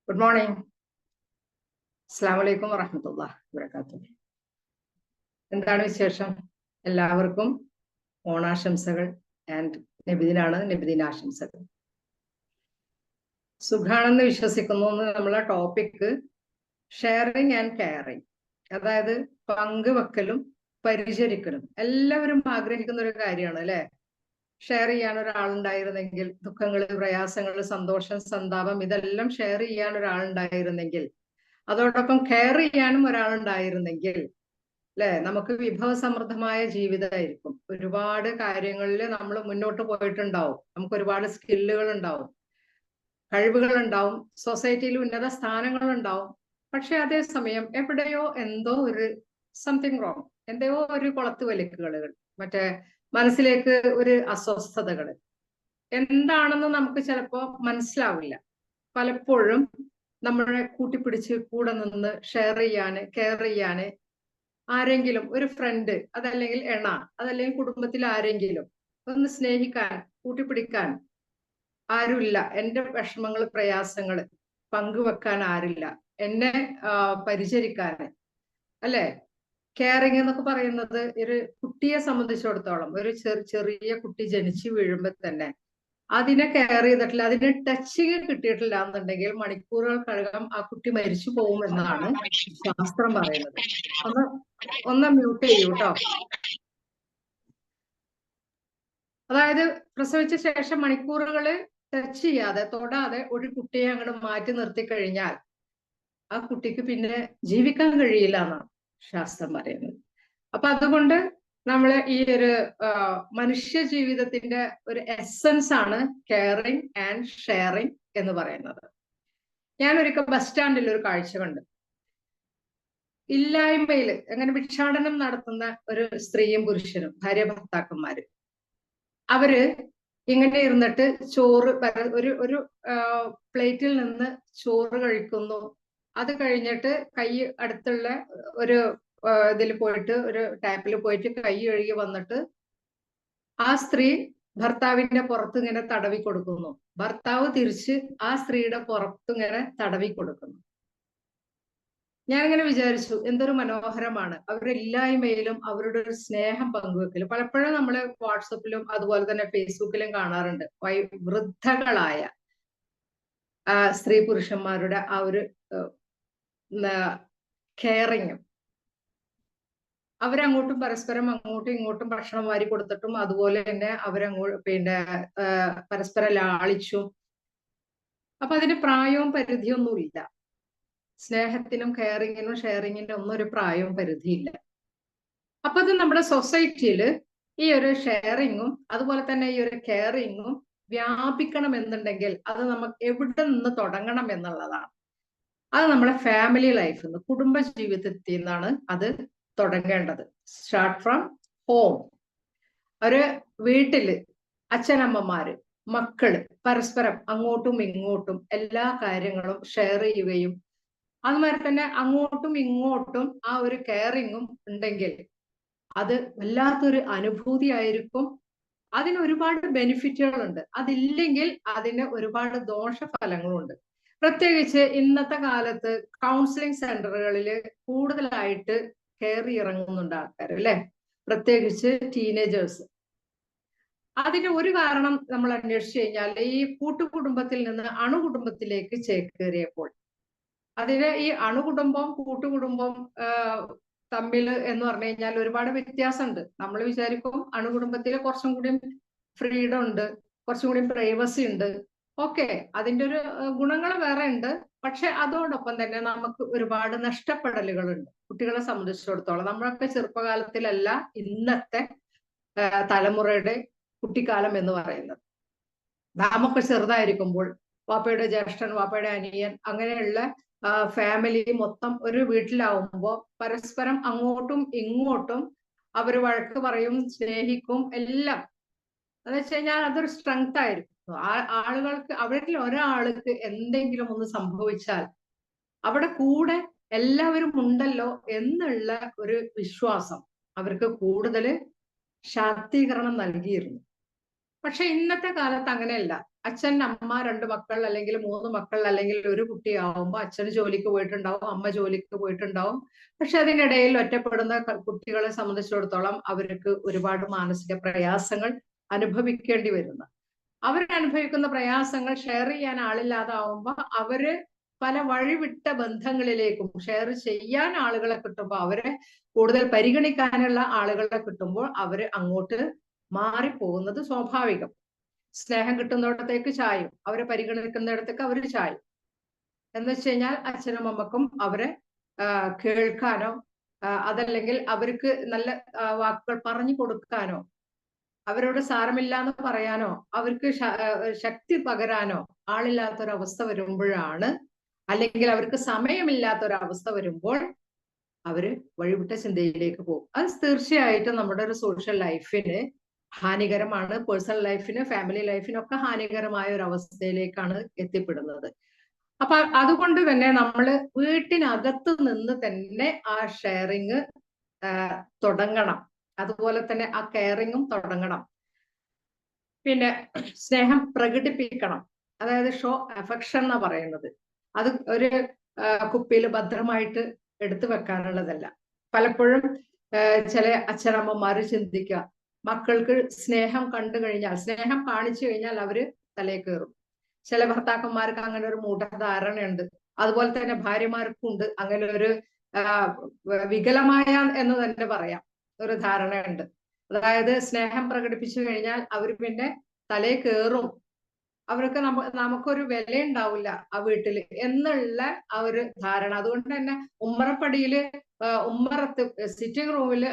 Good morning. അസ്സലാമു അലൈക്കും വറഹ്മത്തുള്ളാഹി വബറകാതുഹു. എന്താണ് വിശേഷം? എല്ലാവർക്കും ഓണാശംസകൾ ആൻഡ് നബിദിനാശംസകൾ. സുഖാണെന്ന് വിശ്വസിക്കുന്നു. നമ്മളെ ടോപ്പിക് ഷെയറിങ് ആൻഡ് കെയറിങ്, അതായത് പങ്കുവെക്കലും പരിചരിക്കലും. എല്ലാവരും ആഗ്രഹിക്കുന്ന ഒരു കാര്യമാണ് അല്ലെ? ഷെയർ ചെയ്യാൻ ഒരാളുണ്ടായിരുന്നെങ്കിൽ, ദുഃഖങ്ങള്, പ്രയാസങ്ങള്, സന്തോഷം, സന്താപം ഇതെല്ലാം ഷെയർ ചെയ്യാൻ ഒരാളുണ്ടായിരുന്നെങ്കിൽ, അതോടൊപ്പം കെയർ ചെയ്യാനും ഒരാളുണ്ടായിരുന്നെങ്കിൽ അല്ലെ, നമുക്ക് വിഭവസമൃദ്ധമായ ജീവിതമായിരിക്കും. ഒരുപാട് കാര്യങ്ങളിൽ നമ്മൾ മുന്നോട്ട് പോയിട്ടുണ്ടാവും. നമുക്ക് ഒരുപാട് സ്കില്ലുകൾ ഉണ്ടാവും, കഴിവുകൾ ഉണ്ടാവും, സൊസൈറ്റിയിൽ ഉന്നത സ്ഥാനങ്ങൾ ഉണ്ടാവും. പക്ഷെ അതേസമയം എവിടെയോ എന്തോ ഒരു സംതിങ് റോങ്, എന്തോ ഒരു കുളത്ത് വലിക്കുകൾ, മറ്റേ മനസ്സിലേക്ക് ഒരു അസ്വസ്ഥതകൾ എന്താണെന്ന് നമുക്ക് ചിലപ്പോ മനസ്സിലാവില്ല. പലപ്പോഴും നമ്മളെ കൂട്ടിപ്പിടിച്ച് കൂടെ നിന്ന് ഷെയർ ചെയ്യാന്, കെയർ ചെയ്യാന് ആരെങ്കിലും, ഒരു ഫ്രണ്ട്, അതല്ലെങ്കിൽ അതല്ലെങ്കിൽ കുടുംബത്തിൽ ആരെങ്കിലും ഒന്ന് സ്നേഹിക്കാൻ, കൂട്ടിപ്പിടിക്കാൻ ആരുമില്ല. എന്റെ വിഷമങ്ങൾ, പ്രയാസങ്ങൾ പങ്കുവെക്കാൻ ആരില്ല, എന്നെ പരിചരിക്കാൻ അല്ലെ. കെയറിങ് എന്നൊക്കെ പറയുന്നത് ഒരു കുട്ടിയെ സംബന്ധിച്ചിടത്തോളം, ഒരു ചെറിയ കുട്ടി ജനിച്ചു വീഴുമ്പോൾ തന്നെ അതിനെ കെയർ ചെയ്തിട്ടില്ല, അതിന് ടച്ചിങ് കിട്ടിയിട്ടില്ല എന്നുണ്ടെങ്കിൽ മണിക്കൂറുകൾക്കകം ആ കുട്ടി മരിച്ചു പോകുമെന്നാണ് ശാസ്ത്രം പറയുന്നത്. ഒന്ന് മ്യൂട്ട് ചെയ്യൂ കേട്ടോ. അതായത് പ്രസവിച്ച ശേഷം മണിക്കൂറുകള് ടച്ച് ചെയ്യാതെ, തൊടാതെ ഒരു കുട്ടിയെ അങ്ങോട്ട് മാറ്റി നിർത്തി കഴിഞ്ഞാൽ ആ കുട്ടിക്ക് പിന്നെ ജീവിക്കാൻ കഴിയില്ല എന്നാണ് ശാസ്ത്രം പറയുന്നത്. അപ്പൊ അതുകൊണ്ട് നമ്മള് ഈ ഒരു മനുഷ്യ ജീവിതത്തിന്റെ ഒരു എസൻസ് ആണ് കെയറിങ് ആൻഡ് ഷെയറിങ് എന്ന് പറയുന്നത്. ഞാൻ ഒരിക്കൽ ബസ് സ്റ്റാൻഡിൽ ഒരു കാഴ്ച കണ്ടു. ഇല്ലായ്മയില് അങ്ങനെ ഭിക്ഷാടനം നടത്തുന്ന ഒരു സ്ത്രീയും പുരുഷനും, ഭാര്യ ഭർത്താക്കന്മാര്, അവര് ഇങ്ങനെ ഇരുന്നിട്ട് ചോറ് ഒരു പ്ലേറ്റിൽ നിന്ന് ചോറ് കഴിക്കുന്നു. അത് കഴിഞ്ഞിട്ട് കൈ അടുത്തുള്ള ഒരു ഇതിൽ പോയിട്ട്, ഒരു ടാപ്പിൽ പോയിട്ട് കൈ കഴുകി വന്നിട്ട് ആ സ്ത്രീ ഭർത്താവിന്റെ പുറത്ത് ഇങ്ങനെ തടവി കൊടുക്കുന്നു. ഭർത്താവ് തിരിച്ച് ആ സ്ത്രീയുടെ പുറത്ത് ഇങ്ങനെ തടവി കൊടുക്കുന്നു. ഞാൻ ഇങ്ങനെ വിചാരിച്ചു, എന്തൊരു മനോഹരമാണ് അവരുടെ ഇല്ലായ്മയിലും അവരുടെ ഒരു സ്നേഹം പങ്കുവെക്കലും. പലപ്പോഴും നമ്മൾ വാട്സപ്പിലും അതുപോലെ തന്നെ ഫേസ്ബുക്കിലും കാണാറുണ്ട് വൃദ്ധകളായ സ്ത്രീ പുരുഷന്മാരുടെ ആ ഒരു കെയറിങ്ങും. അവരങ്ങോട്ടും പരസ്പരം അങ്ങോട്ടും ഇങ്ങോട്ടും ഭക്ഷണം വാരി കൊടുത്തിട്ടും അതുപോലെ തന്നെ പരസ്പരം ലാളിച്ചും. അപ്പൊ അതിന് പ്രായവും പരിധിയൊന്നും ഇല്ല. സ്നേഹത്തിനും കെയറിങ്ങിനും ഷെയറിങ്ങിനും ഒന്നും ഒരു പ്രായവും പരിധിയില്ല. അപ്പൊ അത് നമ്മുടെ സൊസൈറ്റിയിൽ ഈ ഒരു ഷെയറിങ്ങും അതുപോലെ തന്നെ ഈ ഒരു കെയറിങ്ങും വ്യാപിക്കണം എന്നുണ്ടെങ്കിൽ അത് നമുക്ക് എവിടെ നിന്ന് തുടങ്ങണം എന്നുള്ളതാണ്. അത് നമ്മുടെ ഫാമിലി ലൈഫിൽ നിന്ന്, കുടുംബ ജീവിതത്തിൽ നിന്നാണ് അത് തുടങ്ങേണ്ടത്. Start from home. ഒരു വീട്ടില് അച്ഛനമ്മമാര്, മക്കള് പരസ്പരം അങ്ങോട്ടും ഇങ്ങോട്ടും എല്ലാ കാര്യങ്ങളും ഷെയർ ചെയ്യുകയും അതുമാതിരി തന്നെ അങ്ങോട്ടും ഇങ്ങോട്ടും ആ ഒരു കെയറിങ്ങും ഉണ്ടെങ്കിൽ അത് വല്ലാത്തൊരു അനുഭൂതിയായിരിക്കും. അതിന് ഒരുപാട് ബെനിഫിറ്റുകളുണ്ട്. അതില്ലെങ്കിൽ അതിന് ഒരുപാട് ദോഷഫലങ്ങളുണ്ട്. പ്രത്യേകിച്ച് ഇന്നത്തെ കാലത്ത് കൗൺസിലിംഗ് സെന്ററുകളിൽ കൂടുതലായിട്ട് കയറി ഇറങ്ങുന്നുണ്ട് ആൾക്കാർ അല്ലെ, പ്രത്യേകിച്ച് ടീനേജേഴ്സ്. അതിന് ഒരു കാരണം നമ്മൾ അന്വേഷിച്ചു കഴിഞ്ഞാൽ ഈ കൂട്ടുകുടുംബത്തിൽ നിന്ന് അണുകുടുംബത്തിലേക്ക് ചേക്കേറിയപ്പോൾ, അതിന് ഈ അണുകുടുംബം കൂട്ടുകുടുംബം തമ്മിൽ എന്ന് പറഞ്ഞു കഴിഞ്ഞാൽ ഒരുപാട് വ്യത്യാസമുണ്ട്. നമ്മൾ വിചാരിക്കും അണുകുടുംബത്തിൽ കുറച്ചും കൂടി ഫ്രീഡം ഉണ്ട്, കുറച്ചും കൂടി പ്രൈവസി ഉണ്ട്. ഓക്കെ, അതിൻ്റെ ഒരു ഗുണങ്ങൾ വേറെ ഉണ്ട്. പക്ഷെ അതോടൊപ്പം തന്നെ നമുക്ക് ഒരുപാട് നഷ്ടപ്പെടലുകളുണ്ട് കുട്ടികളെ സംബന്ധിച്ചിടത്തോളം. നമ്മളൊക്കെ ചെറുപ്പകാലത്തിലല്ല ഇന്നത്തെ തലമുറയുടെ കുട്ടിക്കാലം എന്ന് പറയുന്നത്. നാമൊക്കെ ചെറുതായിരിക്കുമ്പോൾ വാപ്പയുടെ ജ്യേഷ്ഠൻ, വാപ്പയുടെ അനിയൻ, അങ്ങനെയുള്ള ഫാമിലി മൊത്തം ഒരു വീട്ടിലാവുമ്പോൾ പരസ്പരം അങ്ങോട്ടും ഇങ്ങോട്ടും അവർ വഴക്ക് പറയും, സ്നേഹിക്കും, എല്ലാം. എന്ന് വെച്ച് കഴിഞ്ഞാൽ അതൊരു സ്ട്രെങ്ത് ആയിരിക്കും. ആളുകൾക്ക്, അവരിൽ ഒരാൾക്ക് എന്തെങ്കിലും ഒന്ന് സംഭവിച്ചാൽ അവിടെ കൂടെ എല്ലാവരും ഉണ്ടല്ലോ എന്നുള്ള ഒരു വിശ്വാസം അവർക്ക് കൂടുതൽ ശാക്തീകരണം നൽകിയിരുന്നു. പക്ഷെ ഇന്നത്തെ കാലത്ത് അങ്ങനെയല്ല. അച്ഛൻ, അമ്മ, 2 മക്കൾ അല്ലെങ്കിൽ 3 മക്കൾ അല്ലെങ്കിൽ ഒരു കുട്ടിയാവുമ്പോൾ അച്ഛന് ജോലിക്ക് പോയിട്ടുണ്ടാവും, അമ്മ ജോലിക്ക് പോയിട്ടുണ്ടാവും. പക്ഷെ അതിനിടയിൽ ഒറ്റപ്പെടുന്ന കുട്ടികളെ സംബന്ധിച്ചിടത്തോളം അവർക്ക് ഒരുപാട് മാനസിക പ്രയാസങ്ങൾ അനുഭവിക്കേണ്ടി വരുന്നു. അവരനുഭവിക്കുന്ന പ്രയാസങ്ങൾ ഷെയർ ചെയ്യാൻ ആളില്ലാതാവുമ്പോ അവര് പല വഴിവിട്ട ബന്ധങ്ങളിലേക്കും, ഷെയർ ചെയ്യാൻ ആളുകളെ കിട്ടുമ്പോൾ, അവരെ കൂടുതൽ പരിഗണിക്കാനുള്ള ആളുകളെ കിട്ടുമ്പോൾ അവര് അങ്ങോട്ട് മാറിപ്പോകുന്നത് സ്വാഭാവികം. സ്നേഹം കിട്ടുന്നിടത്തേക്ക് ചായും, അവരെ പരിഗണിക്കുന്നിടത്തേക്ക് അവര് ചായും. എന്ന് വെച്ച് കഴിഞ്ഞാൽ അച്ഛനും അമ്മക്കും അവരെ കേൾക്കാനോ അതല്ലെങ്കിൽ അവർക്ക് നല്ല വാക്കുകൾ പറഞ്ഞു കൊടുക്കാനോ, അവരോട് സാരമില്ല എന്ന് പറയാനോ, അവർക്ക് ശക്തി പകരാനോ ആളില്ലാത്തൊരവസ്ഥ വരുമ്പോഴാണ്, അല്ലെങ്കിൽ അവർക്ക് സമയമില്ലാത്തൊരവസ്ഥ വരുമ്പോൾ അവര് വഴിവിട്ട ചിന്തയിലേക്ക് പോകും. അത് തീർച്ചയായിട്ടും നമ്മുടെ ഒരു സോഷ്യൽ ലൈഫിന് ഹാനികരമാണ്. പേഴ്സണൽ ലൈഫിന്, ഫാമിലി ലൈഫിനൊക്കെ ഹാനികരമായ ഒരു അവസ്ഥയിലേക്കാണ് എത്തിപ്പെടുന്നത്. അപ്പൊ അതുകൊണ്ട് തന്നെ നമ്മള് വീട്ടിനകത്ത് നിന്ന് തന്നെ ആ ഷെയറിങ് തുടങ്ങണം. അതുപോലെ തന്നെ ആ കെയറിങ്ങും തുടങ്ങണം. പിന്നെ സ്നേഹം പ്രകടിപ്പിക്കണം. അതായത് ഷോ അഫെക്ഷൻ എന്നാ പറയുന്നത്. അത് ഒരു കുപ്പിയിൽ ഭദ്രമായിട്ട് എടുത്തു വെക്കാനുള്ളതല്ല. പലപ്പോഴും ചില അച്ഛനമ്മമാര് ചിന്തിക്കുക, മക്കൾക്ക് സ്നേഹം കണ്ടു കഴിഞ്ഞാൽ, സ്നേഹം കാണിച്ചു കഴിഞ്ഞാൽ അവര് തലേ കയറും. ചില ഭർത്താക്കന്മാർക്ക് അങ്ങനെ ഒരു മൂഢധാരണയുണ്ട്. അതുപോലെ തന്നെ ഭാര്യമാർക്കും ഉണ്ട് അങ്ങനെ ഒരു വികലമായ എന്ന് തന്നെ പറയാം ഒരു ധാരണയുണ്ട്. അതായത് സ്നേഹം പ്രകടിപ്പിച്ചു കഴിഞ്ഞാൽ അവർ പിന്നെ തലേ കയറും, അവർക്ക് നമുക്കൊരു വില ഉണ്ടാവില്ല ആ വീട്ടില് എന്നുള്ള ആ ഒരു ധാരണ. അതുകൊണ്ട് തന്നെ ഉമ്മറപ്പടിയില് ഉമ്മറത്ത് സിറ്റിംഗ് റൂമില്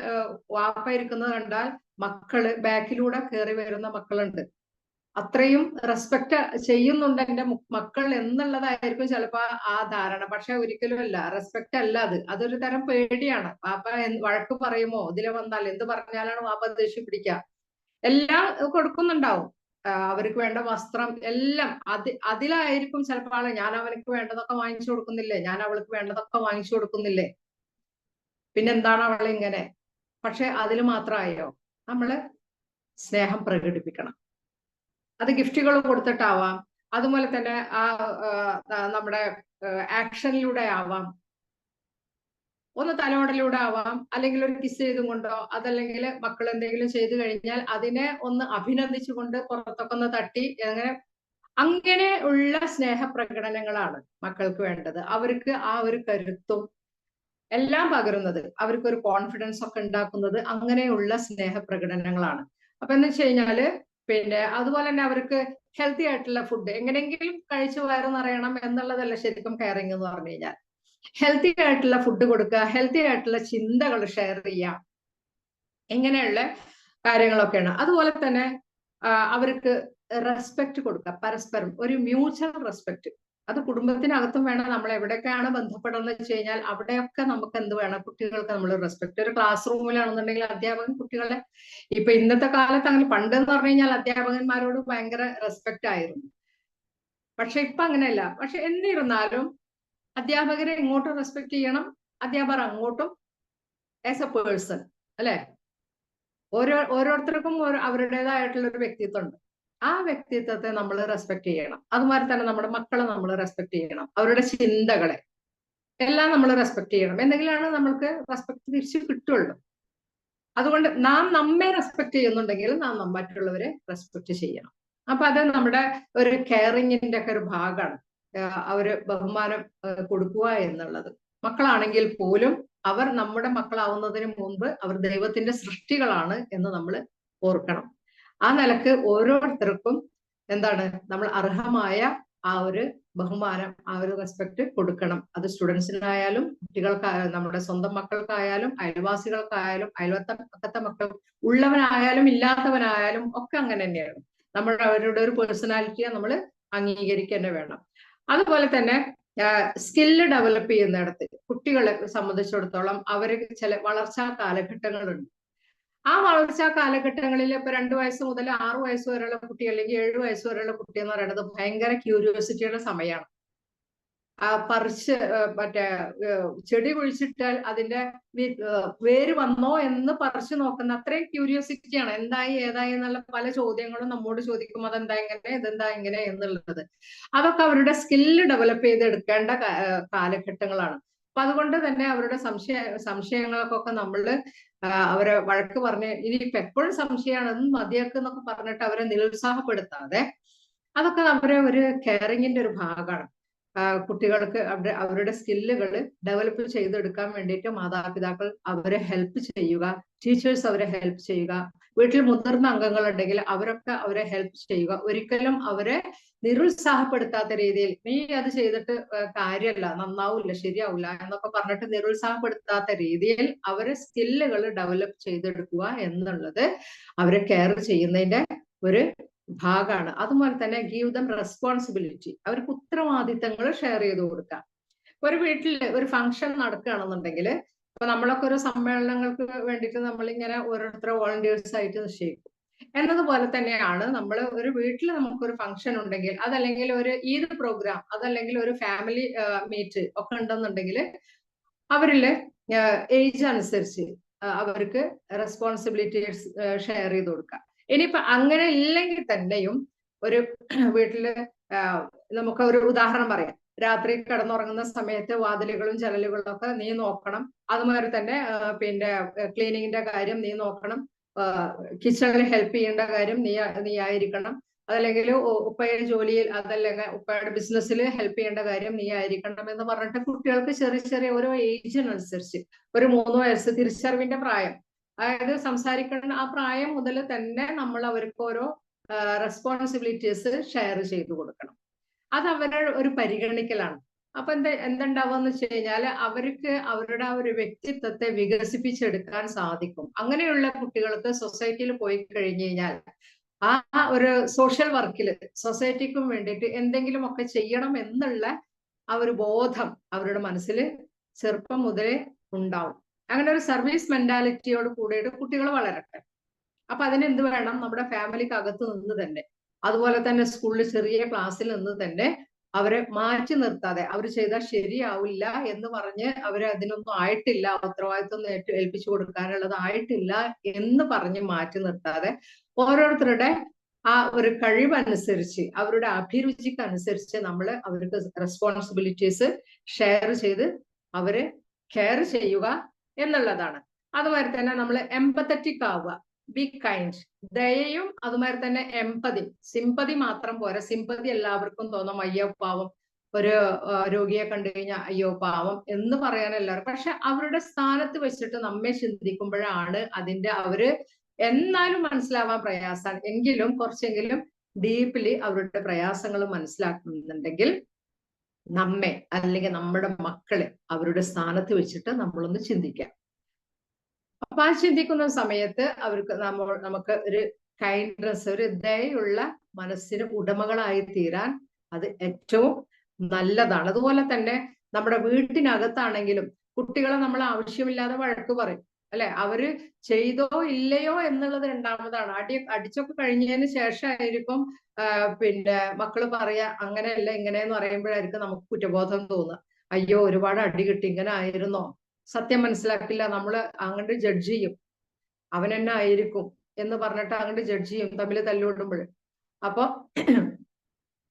വാപ്പ ഇരിക്കുന്നത് കണ്ടാൽ മക്കള് ബാക്കിലൂടെ കയറി വരുന്ന മക്കളുണ്ട്. അത്രയും റെസ്പെക്ട് ചെയ്യുന്നുണ്ട് എന്റെ മക്കൾ എന്നുള്ളതായിരിക്കും ചിലപ്പോ ആ ധാരണ. പക്ഷെ ഒരിക്കലും അല്ല, റെസ്പെക്ട് അല്ല അത്. അതൊരു തരം പേടിയാണ്. വാപ്പ വഴക്ക് പറയുമോ, ഇതിലെ വന്നാൽ എന്ത് പറഞ്ഞാലാണ് വാപ്പ ദേഷ്യം പിടിക്കുക. എല്ലാം കൊടുക്കുന്നുണ്ടാവും, അവർക്ക് വേണ്ട വസ്ത്രം എല്ലാം. അതിലായിരിക്കും ചിലപ്പോൾ ആള്, ഞാൻ അവനക്ക് വേണ്ടതൊക്കെ വാങ്ങിച്ചു കൊടുക്കുന്നില്ലേ, ഞാൻ അവൾക്ക് വേണ്ടതൊക്കെ വാങ്ങിച്ചു കൊടുക്കുന്നില്ലേ, പിന്നെന്താണ് അവളിങ്ങനെ. പക്ഷെ അതിൽ മാത്രമായോ? നമ്മള് സ്നേഹം പ്രകടിപ്പിക്കണം. അത് ഗിഫ്റ്റുകൾ കൊടുത്തിട്ടാവാം, അതുപോലെ തന്നെ നമ്മുടെ ആക്ഷനിലൂടെ ആവാം, ഒന്ന് തലോടലൂടെ ആവാം, അല്ലെങ്കിൽ ഒരു കിസ് ചെയ്തും കൊണ്ടോ, അതല്ലെങ്കിൽ മക്കൾ എന്തെങ്കിലും ചെയ്തു കഴിഞ്ഞാൽ അതിനെ ഒന്ന് അഭിനന്ദിച്ചുകൊണ്ട് പുറത്തൊക്കെ ഒന്ന് തട്ടി, അങ്ങനെ ഉള്ള സ്നേഹപ്രകടനങ്ങളാണ് മക്കൾക്ക് വേണ്ടത്. അവർക്ക് ആ ഒരു കരുത്തും എല്ലാം പകരുന്നത്, അവർക്കൊരു കോൺഫിഡൻസ് ഒക്കെ ഉണ്ടാക്കുന്നത് അങ്ങനെയുള്ള സ്നേഹപ്രകടനങ്ങളാണ്. അപ്പൊ എന്ന് വെച്ച് കഴിഞ്ഞാല് പിന്നെ അതുപോലെ തന്നെ അവർക്ക് ഹെൽത്തി ആയിട്ടുള്ള ഫുഡ് എങ്ങനെയെങ്കിലും കഴിച്ചു വയറ് നിറയണം എന്നുള്ളതല്ല ശരിക്കും കെയറിങ് എന്ന് പറഞ്ഞു കഴിഞ്ഞാൽ. ഹെൽത്തി ആയിട്ടുള്ള ഫുഡ് കൊടുക്കുക, ഹെൽത്തി ആയിട്ടുള്ള ചിന്തകൾ ഷെയർ ചെയ്യുക, ഇങ്ങനെയുള്ള കാര്യങ്ങളൊക്കെയാണ്. അതുപോലെ തന്നെ അവർക്ക് റെസ്പെക്ട് കൊടുക്കുക, പരസ്പരം ഒരു മ്യൂച്വൽ റെസ്പെക്ട്. അത് കുടുംബത്തിനകത്തും വേണം. നമ്മൾ എവിടെയൊക്കെയാണ് ബന്ധപ്പെടുന്നത് വെച്ച് കഴിഞ്ഞാൽ അവിടെയൊക്കെ നമുക്ക് എന്ത് വേണം, കുട്ടികൾക്ക് നമ്മൾ റെസ്പെക്ട്. ഒരു ക്ലാസ് റൂമിലാണെന്നുണ്ടെങ്കിൽ അധ്യാപകൻ കുട്ടികളെ, ഇപ്പൊ ഇന്നത്തെ കാലത്ത് അങ്ങനെ, പണ്ട് എന്ന് പറഞ്ഞു കഴിഞ്ഞാൽ അധ്യാപകന്മാരോട് ഭയങ്കര റെസ്പെക്ട് ആയിരുന്നു. പക്ഷെ ഇപ്പൊ അങ്ങനെയല്ല. പക്ഷെ എന്നിരുന്നാലും അധ്യാപകരെ ഇങ്ങോട്ടും റെസ്പെക്ട് ചെയ്യണം, അധ്യാപകർ അങ്ങോട്ടും ആസ് എ പേഴ്സൺ, അല്ലെ? ഓരോരുത്തർക്കും അവരുടേതായിട്ടുള്ള ഒരു വ്യക്തിത്വം ഉണ്ട്. ആ വ്യക്തിത്വത്തെ നമ്മൾ റെസ്പെക്ട് ചെയ്യണം. അതുമാതിരി തന്നെ നമ്മുടെ മക്കളെ നമ്മൾ റെസ്പെക്ട് ചെയ്യണം, അവരുടെ ചിന്തകളെ എല്ലാം നമ്മൾ റെസ്പെക്ട് ചെയ്യണം. എന്തെങ്കിലാണ് നമ്മൾക്ക് റെസ്പെക്ട് തിരിച്ചു കിട്ടുള്ളൂ. അതുകൊണ്ട് നാം നമ്മെ റെസ്പെക്ട് ചെയ്യുന്നുണ്ടെങ്കിൽ നാം മറ്റുള്ളവരെ റെസ്പെക്ട് ചെയ്യണം. അപ്പൊ അത് നമ്മുടെ ഒരു കെയറിങ്ങിന്റെ ഒക്കെ ഒരു ഭാഗമാണ്, അവര് ബഹുമാനം കൊടുക്കുക എന്നുള്ളത്. മക്കളാണെങ്കിൽ പോലും അവർ നമ്മുടെ മക്കളാവുന്നതിന് മുൻപ് അവർ ദൈവത്തിന്റെ സൃഷ്ടികളാണ് എന്ന് നമ്മൾ ഓർക്കണം. ആ നിലക്ക് ഓരോരുത്തർക്കും എന്താണ്, നമ്മൾ അർഹമായ ആ ഒരു ബഹുമാനം, ആ ഒരു റെസ്പെക്ട് കൊടുക്കണം. അത് സ്റ്റുഡൻസിനായാലും കുട്ടികൾക്കായാലും നമ്മുടെ സ്വന്തം മക്കൾക്കായാലും അയൽവാസികൾക്കായാലും അയൽവക്കത്തെ മക്കൾ ഉള്ളവനായാലും ഇല്ലാത്തവനായാലും ഒക്കെ അങ്ങനെ തന്നെയാണ്. നമ്മൾ അവരുടെ ഒരു പേഴ്സണാലിറ്റിയെ നമ്മൾ അംഗീകരിക്കുക തന്നെ വേണം. അതുപോലെ തന്നെ സ്കില്ല് ഡെവലപ്പ് ചെയ്യുന്നിടത്ത് കുട്ടികളെ സംബന്ധിച്ചിടത്തോളം അവർ ചില വളർച്ചാ കാലഘട്ടങ്ങളുണ്ട്. ആ വളർച്ചാ കാലഘട്ടങ്ങളിൽ ഇപ്പൊ 2 വയസ്സ് മുതൽ 6 വയസ്സ് വരെയുള്ള കുട്ടി അല്ലെങ്കിൽ 7 വയസ്സ് വരെയുള്ള കുട്ടി എന്ന് പറയുന്നത് ഭയങ്കര ക്യൂരിയോസിറ്റിയുടെ സമയമാണ്. പറിച്ച് മറ്റേ ചെടി കുഴിച്ചിട്ടാൽ അതിന്റെ വേര് വന്നോ എന്ന് പറിച്ചു നോക്കുന്ന അത്രയും ക്യൂരിയോസിറ്റിയാണ്. എന്തായി ഏതായി എന്നുള്ള പല ചോദ്യങ്ങളും നമ്മോട് ചോദിക്കും. അതെന്താ ഇങ്ങനെ, ഇതെന്താ ഇങ്ങനെ എന്നുള്ളത്. അതൊക്കെ അവരുടെ സ്കില്ല് ഡെവലപ്പ് ചെയ്തെടുക്കേണ്ട കാലഘട്ടങ്ങളാണ്. അപ്പൊ അതുകൊണ്ട് തന്നെ അവരുടെ സംശയങ്ങൾക്കൊക്കെ നമ്മള് അവരെ വഴക്ക് പറഞ്ഞ് ഇനിയിപ്പോ എപ്പോഴും സംശയമാണ് മതിയാക്കുന്നൊക്കെ പറഞ്ഞിട്ട് അവരെ നിരുത്സാഹപ്പെടുത്താതെ, അതൊക്കെ അവരെ ഒരു കെയറിങ്ങിന്റെ ഒരു ഭാഗമാണ്. കുട്ടികൾക്ക് അവരുടെ സ്കില്ലുകൾ ഡെവലപ്പ് ചെയ്തെടുക്കാൻ വേണ്ടിയിട്ട് മാതാപിതാക്കൾ അവരെ ഹെൽപ്പ് ചെയ്യുക, ടീച്ചേഴ്സ് അവരെ ഹെൽപ്പ് ചെയ്യുക, വീട്ടിൽ മുതിർന്ന അംഗങ്ങൾ ഉണ്ടെങ്കിൽ അവരൊക്കെ അവരെ ഹെൽപ്പ് ചെയ്യുക. ഒരിക്കലും അവരെ നിരുത്സാഹപ്പെടുത്താത്ത രീതിയിൽ നീ അത് ചെയ്തിട്ട് കാര്യമല്ല, നന്നാവില്ല, ശരിയാവില്ല എന്നൊക്കെ പറഞ്ഞിട്ട് നിരുത്സാഹപ്പെടുത്താത്ത രീതിയിൽ അവരെ സ്കില്ലുകൾ ഡെവലപ്പ് ചെയ്തെടുക്കുക എന്നുള്ളത് അവരെ കെയർ ചെയ്യുന്നതിന്റെ ഒരു ഭാഗമാണ്. അതുപോലെ തന്നെ ഗീവ് ദം റെസ്പോൺസിബിലിറ്റി, അവർക്ക് ഉത്തരവാദിത്തങ്ങൾ ഷെയർ ചെയ്ത് കൊടുക്കാം. ഒരു വീട്ടിൽ ഒരു ഫംഗ്ഷൻ നടക്കുകയാണെന്നുണ്ടെങ്കിൽ, ഇപ്പൊ നമ്മളൊക്കെ ഒരു സമ്മേളനങ്ങൾക്ക് വേണ്ടിയിട്ട് നമ്മളിങ്ങനെ ഓരോരുത്തരെ വോളണ്ടിയേഴ്സ് ആയിട്ട് നിശ്ചയിക്കും. എന്നതുപോലെ തന്നെയാണ് നമ്മൾ ഒരു വീട്ടിൽ നമുക്കൊരു ഫംഗ്ഷൻ ഉണ്ടെങ്കിൽ, അതല്ലെങ്കിൽ ഒരു ഈദ് പ്രോഗ്രാം, അതല്ലെങ്കിൽ ഒരു ഫാമിലി മീറ്റ് ഒക്കെ ഉണ്ടെന്നുണ്ടെങ്കിൽ അവരില് ഏജ് അനുസരിച്ച് അവർക്ക് റെസ്പോൺസിബിലിറ്റീസ് ഷെയർ ചെയ്ത് കൊടുക്കാം. ഇനിയിപ്പോ അങ്ങനെ ഇല്ലെങ്കിൽ തന്നെയും ഒരു വീട്ടില് നമുക്ക് ഒരു ഉദാഹരണം പറയാം. രാത്രി കിടന്നുറങ്ങുന്ന സമയത്ത് വാതിലുകളും ജനലുകളും ഒക്കെ നീ നോക്കണം. അതുമാതിരി തന്നെ പിന്നെ ക്ലീനിങ്ങിന്റെ കാര്യം നീ നോക്കണം. കിച്ചണിൽ ഹെൽപ്പ് ചെയ്യേണ്ട കാര്യം നീ ആയിരിക്കണം. അതല്ലെങ്കിൽ ഉപ്പയുടെ ജോലിയിൽ, അതല്ലെങ്കിൽ ഉപ്പയുടെ ബിസിനസ്സിൽ ഹെൽപ്പ് ചെയ്യേണ്ട കാര്യം നീ ആയിരിക്കണം എന്ന് പറഞ്ഞിട്ട് കുട്ടികൾക്ക് ചെറിയ ചെറിയ ഓരോ ഏജിനനുസരിച്ച്, ഒരു 3 വയസ്സ് തിരിച്ചറിവിന്റെ പ്രായം, അതായത് സംസാരിക്കുന്ന ആ പ്രായം മുതൽ തന്നെ നമ്മൾ അവർക്ക് ഓരോ റെസ്പോൺസിബിലിറ്റീസ് ഷെയർ ചെയ്തു കൊടുക്കണം. അത് അവരുടെ ഒരു പരിഗണിക്കലാണ്. അപ്പൊ എന്തുണ്ടാവുമെന്ന് വെച്ച് കഴിഞ്ഞാല് അവർക്ക് അവരുടെ ആ ഒരു വ്യക്തിത്വത്തെ വികസിപ്പിച്ചെടുക്കാൻ സാധിക്കും. അങ്ങനെയുള്ള കുട്ടികൾക്ക് സൊസൈറ്റിയിൽ പോയി കഴിഞ്ഞു കഴിഞ്ഞാൽ ആ ഒരു സോഷ്യൽ വർക്കിൽ സൊസൈറ്റിക്കും വേണ്ടിയിട്ട് എന്തെങ്കിലുമൊക്കെ ചെയ്യണം എന്നുള്ള ആ ഒരു ബോധം അവരുടെ മനസ്സിൽ ചെറുപ്പം മുതലേ ഉണ്ടാവും. അങ്ങനെ ഒരു സർവീസ് മെന്റാലിറ്റിയോട് കൂടിയിട്ട് കുട്ടികൾ വളരട്ടെ. അപ്പൊ അതിനെന്ത് വേണം? നമ്മുടെ ഫാമിലിക്ക് അകത്ത് നിന്ന് തന്നെ, അതുപോലെ തന്നെ സ്കൂളിൽ ചെറിയ ക്ലാസ്സിൽ നിന്ന് തന്നെ അവരെ മാറ്റി നിർത്താതെ, അവർ ചെയ്താൽ ശരിയാവില്ല എന്ന് പറഞ്ഞ് അവരെ അതിനൊന്നും ആയിട്ടില്ല, ഉത്തരവാദിത്വം ഏൽപ്പിച്ചു കൊടുക്കാനുള്ളത് ആയിട്ടില്ല എന്ന് പറഞ്ഞ് മാറ്റി നിർത്താതെ ഓരോരുത്തരുടെ ആ ഒരു കഴിവനുസരിച്ച്, അവരുടെ അഭിരുചിക്ക് അനുസരിച്ച് നമ്മൾ അവർക്ക് റെസ്പോൺസിബിലിറ്റീസ് ഷെയർ ചെയ്ത് അവരെ കെയർ ചെയ്യുക എന്നുള്ളതാണ്. അതുമാതിരി തന്നെ നമ്മൾ എംപത്തറ്റിക് ആവുക, ബി കൈൻഡ്, ദയയും അതുമാതിരി തന്നെ എംപതി. സിമ്പതി മാത്രം പോരാ. സിമ്പതി എല്ലാവർക്കും തോന്നും, അയ്യോ പാവം, ഒരു രോഗിയെ കണ്ടു കഴിഞ്ഞാൽ അയ്യോ പാവം എന്ന് പറയാൻ എല്ലാവർക്കും. പക്ഷെ അവരുടെ സ്ഥാനത്ത് വെച്ചിട്ട് നമ്മെ ചിന്തിക്കുമ്പോഴാണ് അതിന്റെ അവര് എന്നാലും മനസ്സിലാവാൻ പ്രയാസമാണ്. എങ്കിലും കുറച്ചെങ്കിലും ഡീപ്ലി അവരുടെ പ്രയാസങ്ങൾ മനസ്സിലാക്കുന്നുണ്ടെങ്കിൽ നമ്മെ അല്ലെങ്കിൽ നമ്മുടെ മക്കളെ അവരുടെ സ്ഥാനത്ത് വെച്ചിട്ട് നമ്മളൊന്ന് ചിന്തിക്കാം. അപ്പൊ ആ ചിന്തിക്കുന്ന സമയത്ത് അവർക്ക് നമുക്ക് ഒരു കൈൻഡ്നസ്, ഒരു ദയുള്ള മനസ്സിന് ഉടമകളായി തീരാൻ അത് ഏറ്റവും നല്ലതാണ്. അതുപോലെ തന്നെ നമ്മുടെ വീട്ടിനകത്താണെങ്കിലും കുട്ടികളെ നമ്മൾ ആവശ്യമില്ലാതെ വഴക്ക് പറയും, അല്ലെ? അവര് ചെയ്തോ ഇല്ലയോ എന്നുള്ളത് രണ്ടാമതാണ്. അടിച്ചൊക്കെ കഴിഞ്ഞതിന് ശേഷമായിരിക്കും പിന്നെ മക്കള് പറയാ അങ്ങനെയല്ല ഇങ്ങനെയെന്ന് പറയുമ്പോഴായിരിക്കും നമുക്ക് കുറ്റബോധം തോന്നുക. അയ്യോ ഒരുപാട് അടി കിട്ടി, ഇങ്ങനെ ആയിരുന്നോ? സത്യം മനസ്സിലാക്കില്ല, നമ്മള് അങ്ങോട്ട് ജഡ്ജ് ചെയ്യും, അവൻ എന്നെ ആയിരിക്കും എന്ന് പറഞ്ഞിട്ട് അങ്ങോട്ട് ജഡ്ജ് ചെയ്യും തമ്മിൽ തല്ലുകൊണ്ടുമ്പോൾ. അപ്പൊ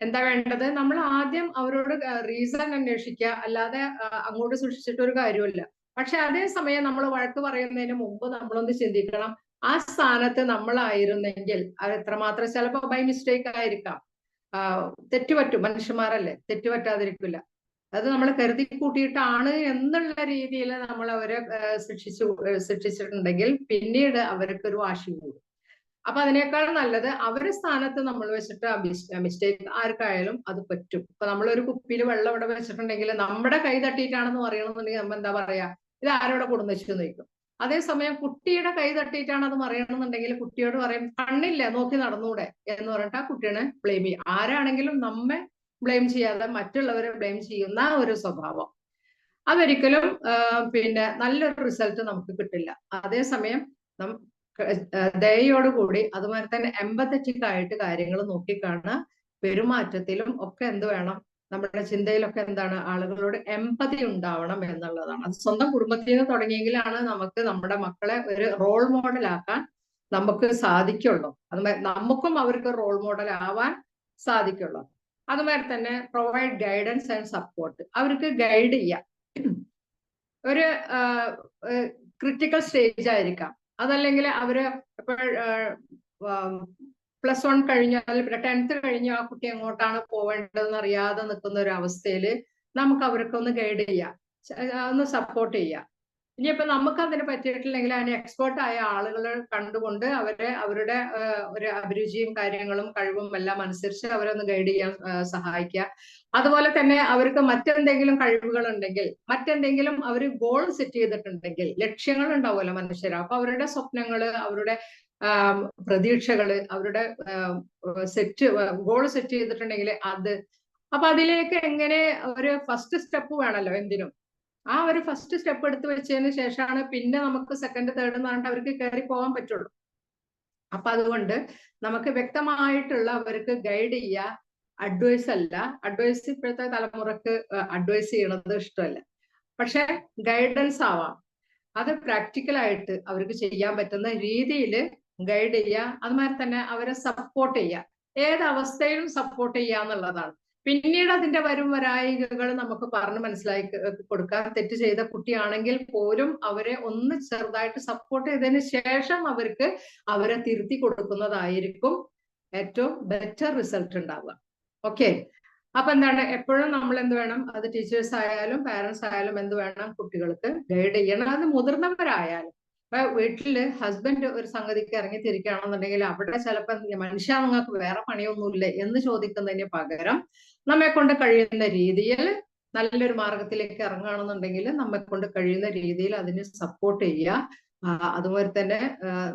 എന്താ വേണ്ടത്? നമ്മൾ ആദ്യം അവരോട് റീസൺ അന്വേഷിക്കുക, അല്ലാതെ അങ്ങോട്ട് സൂക്ഷിച്ചിട്ട് ഒരു കാര്യമില്ല. പക്ഷെ അതേസമയം നമ്മൾ വഴക്ക് പറയുന്നതിന് മുമ്പ് നമ്മളൊന്ന് ചിന്തിക്കണം, ആ സ്ഥാനത്ത് നമ്മളായിരുന്നെങ്കിൽ അത് എത്രമാത്രം, ചിലപ്പോ ബൈ മിസ്റ്റേക്ക് ആയിരിക്കാം, തെറ്റുപറ്റും, മനുഷ്യന്മാരല്ലേ, തെറ്റുപറ്റാതിരിക്കില്ല. അത് നമ്മൾ കരുതി കൂട്ടിയിട്ടാണ് എന്നുള്ള രീതിയിൽ നമ്മൾ അവരെ ശിക്ഷിച്ചിട്ടുണ്ടെങ്കിൽ പിന്നീട് അവർക്കൊരു വാശി കൂടും. അപ്പൊ അതിനേക്കാൾ നല്ലത് അവരുടെ സ്ഥാനത്ത് നമ്മൾ വെച്ചിട്ട് മിസ്റ്റേക്ക് ആർക്കായാലും അത് പറ്റും. ഇപ്പൊ നമ്മളൊരു കുപ്പിയിൽ വെള്ളം ഇവിടെ വെച്ചിട്ടുണ്ടെങ്കിൽ നമ്മുടെ കൈ തട്ടിയിട്ടാണെന്ന് പറയണമെന്നുണ്ടെങ്കിൽ നമ്മൾ എന്താ പറയാ, ഇത് ആരോടെ കൊടുന്ന് വെച്ചു നിൽക്കും. അതേസമയം കുട്ടിയുടെ കൈ തട്ടിയിട്ടാണ് അത് പറയണമെന്നുണ്ടെങ്കിൽ കുട്ടിയോട് പറയും, കണ്ണില്ല നോക്കി നടന്നൂടെ എന്ന് പറഞ്ഞിട്ട് ആ കുട്ടിയെ ബ്ലെയിം ചെയ്യും. ആരാണെങ്കിലും നമ്മെ ബ്ലെയിം ചെയ്യാതെ മറ്റുള്ളവരെ ബ്ലെയിം ചെയ്യുന്ന ഒരു സ്വഭാവം അതൊരിക്കലും പിന്നെ നല്ലൊരു റിസൾട്ട് നമുക്ക് കിട്ടില്ല. അതേസമയം ദയോടുകൂടി അതുപോലെ തന്നെ എംപത്തറ്റിക് ആയിട്ട് കാര്യങ്ങൾ നോക്കിക്കാണുക, പെരുമാറ്റത്തിലും ഒക്കെ എന്ത് വേണം, നമ്മുടെ ചിന്തയിലൊക്കെ എന്താണ്, ആളുകളോട് എമ്പതി ഉണ്ടാവണം എന്നുള്ളതാണ്. അത് സ്വന്തം കുടുംബത്തിൽ നിന്ന് തുടങ്ങിയെങ്കിലാണ് നമുക്ക് നമ്മുടെ മക്കളെ ഒരു റോൾ മോഡലാക്കാൻ നമുക്ക് സാധിക്കുള്ളൂ. അത് നമുക്കും അവർക്ക് റോൾ മോഡൽ ആവാൻ സാധിക്കുള്ളൂ. അതുമാതിരി തന്നെ പ്രൊവൈഡ് ഗൈഡൻസ് ആൻഡ് സപ്പോർട്ട്. അവർക്ക് ഗൈഡ് ചെയ്യാം. ഒരു ക്രിട്ടിക്കൽ സ്റ്റേജ് ആയിരിക്കാം, അതല്ലെങ്കിൽ അവര് ഇപ്പോൾ +1 കഴിഞ്ഞാൽ പിന്നെ 10th കഴിഞ്ഞ ആ കുട്ടി എങ്ങോട്ടാണ് പോവേണ്ടതെന്ന് അറിയാതെ നിൽക്കുന്ന ഒരു അവസ്ഥയിൽ നമുക്ക് അവർക്ക് ഒന്ന് ഗൈഡ് ചെയ്യാം, ഒന്ന് സപ്പോർട്ട് ചെയ്യാം. ഇനിയിപ്പോ നമുക്ക് അതിന് പറ്റിയിട്ടില്ലെങ്കിൽ അതിന് എക്സ്പേർട്ട് ആയ ആളുകളെ കണ്ടുകൊണ്ട് അവരുടെ ഒരു അഭിരുചിയും കാര്യങ്ങളും കഴിവും എല്ലാം അനുസരിച്ച് അവരൊന്ന് ഗൈഡ് ചെയ്യാൻ സഹായിക്കുക. അതുപോലെ തന്നെ അവർക്ക് മറ്റെന്തെങ്കിലും കഴിവുകൾ ഉണ്ടെങ്കിൽ, മറ്റെന്തെങ്കിലും അവർ ഗോൾ സെറ്റ് ചെയ്തിട്ടുണ്ടെങ്കിൽ, ലക്ഷ്യങ്ങൾ ഉണ്ടാവുമല്ലോ മനുഷ്യർ, അപ്പൊ അവരുടെ സ്വപ്നങ്ങള്, അവരുടെ പ്രതീക്ഷകള്, അവരുടെ ഗോൾ സെറ്റ് ചെയ്തിട്ടുണ്ടെങ്കിൽ അപ്പൊ അതിലേക്ക് എങ്ങനെ ഒരു ഫസ്റ്റ് സ്റ്റെപ്പ് വേണമല്ലോ എന്തിനും. ആ ഒരു ഫസ്റ്റ് സ്റ്റെപ്പ് എടുത്ത് വെച്ചതിന് ശേഷമാണ് പിന്നെ നമുക്ക് സെക്കൻഡ് തേർഡ് എന്ന് പറഞ്ഞിട്ട് അവർക്ക് കയറി പോകാൻ പറ്റുള്ളൂ. അപ്പൊ അതുകൊണ്ട് നമുക്ക് വ്യക്തമായിട്ടുള്ള അവർക്ക് ഗൈഡ് ചെയ്യുക, അഡ്വൈസ് അല്ല. അഡ്വൈസ് ഇപ്പോഴത്തെ തലമുറക്ക് അഡ്വൈസ് ചെയ്യണത് ഇഷ്ടമല്ല, പക്ഷെ ഗൈഡൻസ് ആവാം. അത് പ്രാക്ടിക്കലായിട്ട് അവർക്ക് ചെയ്യാൻ പറ്റുന്ന രീതിയിൽ ഗൈഡ് ചെയ്യുക. അതുമാതിരി തന്നെ അവരെ സപ്പോർട്ട് ചെയ്യുക, ഏത് അവസ്ഥയിലും സപ്പോർട്ട് ചെയ്യുക എന്നുള്ളതാണ്. പിന്നീട് അതിന്റെ വരായികകൾ നമുക്ക് പറഞ്ഞ് മനസ്സിലാക്കി കൊടുക്കാൻ, തെറ്റ് ചെയ്ത കുട്ടിയാണെങ്കിൽ പോലും അവരെ ഒന്ന് ചെറുതായിട്ട് സപ്പോർട്ട് ചെയ്തതിന് ശേഷം അവരെ തിരുത്തി കൊടുക്കുന്നതായിരിക്കും ഏറ്റവും ബെറ്റർ റിസൾട്ട് ഉണ്ടാവുക. ഓക്കെ, അപ്പൊ എന്താണ്, എപ്പോഴും നമ്മൾ എന്ത് വേണം, അത് ടീച്ചേഴ്സ് ആയാലും പാരന്റ്സ് ആയാലും എന്ത് വേണം, കുട്ടികൾക്ക് ഗൈഡ് ചെയ്യണം. അത് മുതിർന്നവരായാലും. ഇപ്പൊ വീട്ടില് ഹസ്ബൻഡ് ഒരു സംഗതിക്ക് ഇറങ്ങി തിരിക്കുകയാണെന്നുണ്ടെങ്കിൽ അവിടെ ചിലപ്പോൾ മനുഷ്യ നിങ്ങൾക്ക് വേറെ പണിയൊന്നുമില്ലേ എന്ന് ചോദിക്കുന്നതിന് പകരം നമ്മെ കൊണ്ട് കഴിയുന്ന രീതിയിൽ നല്ലൊരു മാർഗത്തിലേക്ക് ഇറങ്ങുകയാണെന്നുണ്ടെങ്കിൽ നമ്മെ കൊണ്ട് കഴിയുന്ന രീതിയിൽ അതിന് സപ്പോർട്ട് ചെയ്യുക. അതുപോലെ തന്നെ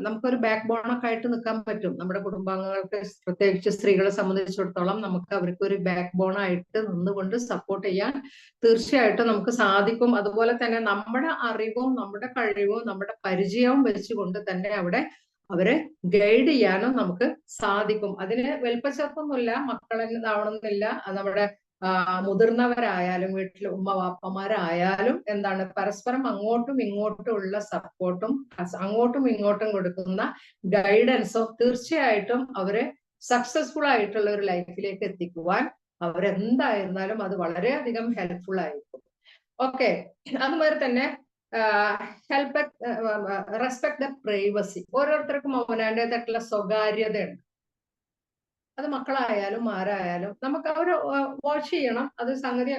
നമുക്കൊരു ബാക്ക് ബോണൊക്കെ ആയിട്ട് നിൽക്കാൻ പറ്റും. നമ്മുടെ കുടുംബാംഗങ്ങൾക്ക്, പ്രത്യേകിച്ച് സ്ത്രീകളെ സംബന്ധിച്ചിടത്തോളം, നമുക്ക് അവർക്ക് ഒരു ബാക്ക് ബോൺ ആയിട്ട് നിന്നുകൊണ്ട് സപ്പോർട്ട് ചെയ്യാൻ തീർച്ചയായിട്ടും നമുക്ക് സാധിക്കും. അതുപോലെ തന്നെ നമ്മുടെ അറിവും നമ്മുടെ കഴിവും നമ്മുടെ പരിചയവും വെച്ചുകൊണ്ട് തന്നെ അവരെ ഗൈഡ് ചെയ്യാനും നമുക്ക് സാധിക്കും. അതിന് വലിപ്പച്ചെറുപ്പൊന്നുമില്ല, മക്കളെന്നാവണമെന്നില്ല. നമ്മുടെ മുതിർന്നവരായാലും വീട്ടിലെ വാപ്പമാരായാലും എന്താണ്, പരസ്പരം അങ്ങോട്ടും ഇങ്ങോട്ടും ഉള്ള സപ്പോർട്ടും അങ്ങോട്ടും ഇങ്ങോട്ടും കൊടുക്കുന്ന ഗൈഡൻസും തീർച്ചയായിട്ടും അവരെ സക്സസ്ഫുൾ ആയിട്ടുള്ള ഒരു ലൈഫിലേക്ക് എത്തിക്കുവാൻ അവരെന്തായിരുന്നാലും അത് വളരെയധികം ഹെൽപ്ഫുൾ ആയിരിക്കും. ഓക്കെ, അതുമാതിരി തന്നെ റെസ്പെക്ട് ദ പ്രൈവസി. ഓരോരുത്തർക്കും അവനവൻ്റെതായിട്ടുള്ള സ്വകാര്യതയുണ്ട്. അത് മക്കളായാലും ആരായാലും നമുക്ക് അവര് വാച്ച് ചെയ്യണം. അത് സംഗതി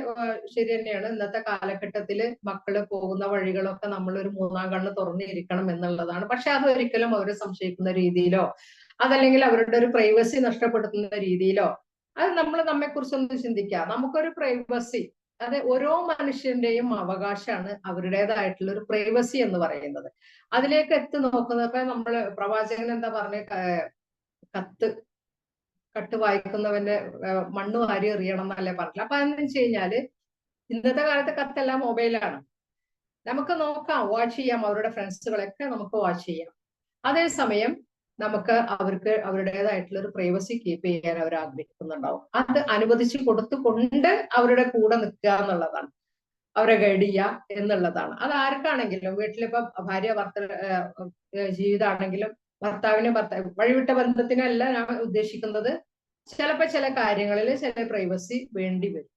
ശരി തന്നെയാണ്. ഇന്നത്തെ കാലഘട്ടത്തില് മക്കള് പോകുന്ന വഴികളൊക്കെ നമ്മളൊരു മൂന്നാം കണ്ണ് തുറന്നിരിക്കണം എന്നുള്ളതാണ്. പക്ഷെ അതൊരിക്കലും അവരെ സംശയിക്കുന്ന രീതിയിലോ അതല്ലെങ്കിൽ അവരുടെ ഒരു പ്രൈവസി നഷ്ടപ്പെടുത്തുന്ന രീതിയിലോ, അത് നമ്മൾ നമ്മെക്കുറിച്ചൊന്ന് ചിന്തിക്കാം. നമുക്കൊരു പ്രൈവസി, അത് ഓരോ മനുഷ്യന്റെയും അവകാശമാണ് അവരുടേതായിട്ടുള്ള ഒരു പ്രൈവസി എന്ന് പറയുന്നത്. അതിലേക്ക് എത്തി നോക്കുന്നപ്പോ നമ്മള് പ്രവാചകൻ എന്താ പറഞ്ഞ, കട്ട് വായിക്കുന്നവന്റെ മണ്ണ് വാരി എറിയണം എന്നല്ലേ പറഞ്ഞില്ല. അപ്പൊ അതെന്ന് വെച്ച് കഴിഞ്ഞാല് ഇന്നത്തെ കാലത്ത് കത്തെല്ലാം മൊബൈലാണ്. നമുക്ക് നോക്കാം, വാച്ച് ചെയ്യാം, അവരുടെ ഫ്രണ്ട്സുകളൊക്കെ നമുക്ക് വാച്ച് ചെയ്യാം. അതേസമയം നമുക്ക് അവർക്ക് അവരുടേതായിട്ടുള്ള ഒരു പ്രൈവസി കീപ്പ് ചെയ്യാൻ അവർ ആഗ്രഹിക്കുന്നുണ്ടാവും. അത് അനുവദിച്ചു കൊടുത്തുകൊണ്ട് അവരുടെ കൂടെ നിൽക്കുക എന്നുള്ളതാണ്, അവരെ ഗൈഡ് ചെയ്യുക എന്നുള്ളതാണ്. അത് ആർക്കാണെങ്കിലും, വീട്ടിലിപ്പോ ഭാര്യ ജീവിതമാണെങ്കിലും വഴിവിട്ട ബന്ധത്തിനല്ല ഞാൻ ഉദ്ദേശിക്കുന്നത്. ചിലപ്പോ ചില കാര്യങ്ങളിൽ ചില പ്രൈവസി വേണ്ടി വരും.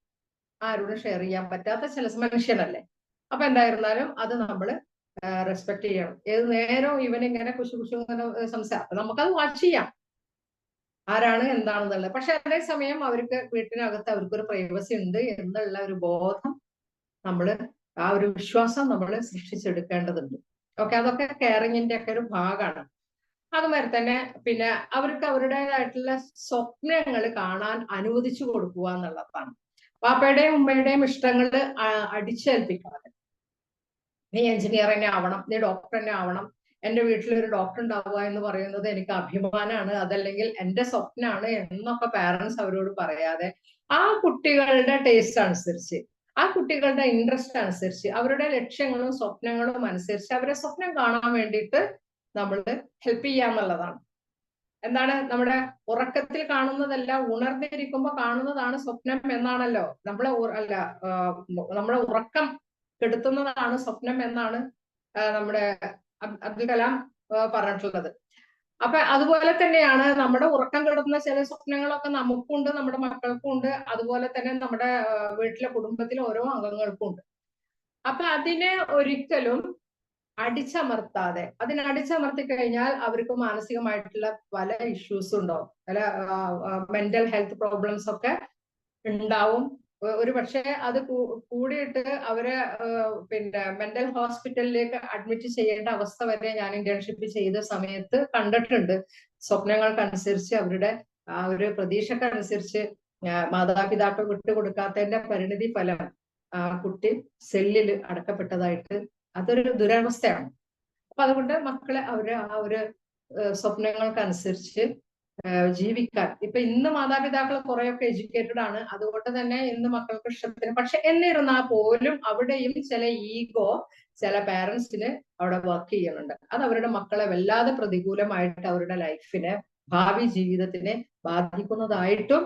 ആരോടും ഷെയർ ചെയ്യാൻ പറ്റാത്ത ചില മനുഷ്യനല്ലേ. അപ്പൊ എന്തായിരുന്നാലും അത് നമ്മൾ റെസ്പെക്ട് ചെയ്യണം. ഏത് നേരവും ഇവനിങ്ങനെ കുശു ഇങ്ങനെ സംസാരം നമുക്കത് വാച്ച് ചെയ്യാം, ആരാണ് എന്താണെന്നുള്ളത്. പക്ഷെ അതേസമയം അവർക്ക് വീട്ടിനകത്ത് അവർക്കൊരു പ്രൈവസി ഉണ്ട് എന്നുള്ള ഒരു ബോധം ആ ഒരു വിശ്വാസം നമ്മൾ സൃഷ്ടിച്ചെടുക്കേണ്ടതുണ്ട്. ഓക്കെ, അതൊക്കെ കെയറിങ്ങിന്റെ ഒക്കെ ഒരു ഭാഗമാണ്. അതുമാതിരി തന്നെ പിന്നെ അവർക്ക് അവരുടേതായിട്ടുള്ള സ്വപ്നങ്ങൾ കാണാൻ അനുവദിച്ചു കൊടുക്കുക എന്നുള്ളതാണ്. പാപ്പയുടെയും ഉമ്മയുടെയും ഇഷ്ടങ്ങൾ അടിച്ചേൽപ്പിക്കാതെ, നീ എഞ്ചിനീയർ തന്നെ ആവണം, നീ ഡോക്ടർ തന്നെ ആവണം, എന്റെ വീട്ടിലൊരു ഡോക്ടർ ഉണ്ടാവുക എന്ന് പറയുന്നത് എനിക്ക് അഭിമാനമാണ്, അതല്ലെങ്കിൽ എന്റെ സ്വപ്നമാണ് എന്നൊക്കെ പാരന്റ്സ് അവരോട് പറയാതെ ആ കുട്ടികളുടെ ടേസ്റ്റ് അനുസരിച്ച്, ആ കുട്ടികളുടെ ഇൻട്രസ്റ്റ് അനുസരിച്ച്, അവരുടെ ലക്ഷ്യങ്ങളും സ്വപ്നങ്ങളും അനുസരിച്ച് അവരെ സ്വപ്നം കാണാൻ വേണ്ടിയിട്ട് നമ്മൾ ഹെൽപ്പ് ചെയ്യാന്നുള്ളതാണ്. എന്താണ് നമ്മുടെ ഉറക്കത്തിൽ കാണുന്നതല്ല, ഉണർന്നിരിക്കുമ്പോ കാണുന്നതാണ് സ്വപ്നം എന്നാണല്ലോ. നമ്മളെ ഉറക്കം കെടുത്തുന്നതാണ് സ്വപ്നം എന്നാണ് നമ്മുടെ അബ്ദുൽ കലാം പറഞ്ഞിട്ടുള്ളത്. അപ്പൊ അതുപോലെ തന്നെയാണ് നമ്മുടെ ഉറക്കം കെടുത്തുന്ന ചില സ്വപ്നങ്ങളൊക്കെ നമുക്കുണ്ട്, നമ്മുടെ മക്കൾക്കും ഉണ്ട്, അതുപോലെ തന്നെ നമ്മുടെ വീട്ടിലെ കുടുംബത്തിലെ ഓരോ അംഗങ്ങൾക്കും ഉണ്ട്. അപ്പൊ അതിനെ ഒരിക്കലും അടിച്ചമർത്താതെ, അതിനടിച്ചമർത്തി കഴിഞ്ഞാൽ അവർക്ക് മാനസികമായിട്ടുള്ള പല ഇഷ്യൂസും ഉണ്ടാവും, പല മെന്റൽ ഹെൽത്ത് പ്രോബ്ലംസ് ഒക്കെ ഉണ്ടാവും. ഒരു പക്ഷേ അത് കൂടിയിട്ട് അവരെ പിന്നെ മെന്റൽ ഹോസ്പിറ്റലിലേക്ക് അഡ്മിറ്റ് ചെയ്യേണ്ട അവസ്ഥ വരെ ഞാൻ ഇന്റേൺഷിപ്പ് ചെയ്ത സമയത്ത് കണ്ടിട്ടുണ്ട്. സ്വപ്നങ്ങൾക്കനുസരിച്ച് അവരുടെ ആ ഒരു പ്രതീക്ഷക്കനുസരിച്ച് മാതാപിതാക്കൾ വിട്ടുകൊടുക്കാത്തതിന്റെ പരിണിതി ഫലം കുട്ടി സെല്ലിൽ അടക്കപ്പെട്ടതായിട്ട്, അതൊരു ദുരവസ്ഥയാണ്. അപ്പൊ അതുകൊണ്ട് മക്കളെ ആ ഒരു സ്വപ്നങ്ങൾക്കനുസരിച്ച് ജീവിക്കാൻ, ഇപ്പൊ ഇന്ന് മാതാപിതാക്കൾ കുറെയൊക്കെ എഡ്യൂക്കേറ്റഡ് ആണ്, അതുകൊണ്ട് തന്നെ ഇന്ന് മക്കൾക്ക് ഇഷ്ടത്തിന്, പക്ഷെ എന്നിരുന്നാൽ പോലും അവിടെയും ചില ഈഗോ ചില പാരന്റ്സിന് അവിടെ വർക്ക് ചെയ്യുന്നുണ്ട്. അത് അവരുടെ മക്കളെ വല്ലാതെ പ്രതികൂലമായിട്ട് അവരുടെ ലൈഫിനെ, ഭാവി ജീവിതത്തിനെ ബാധിക്കുന്നതായിട്ടും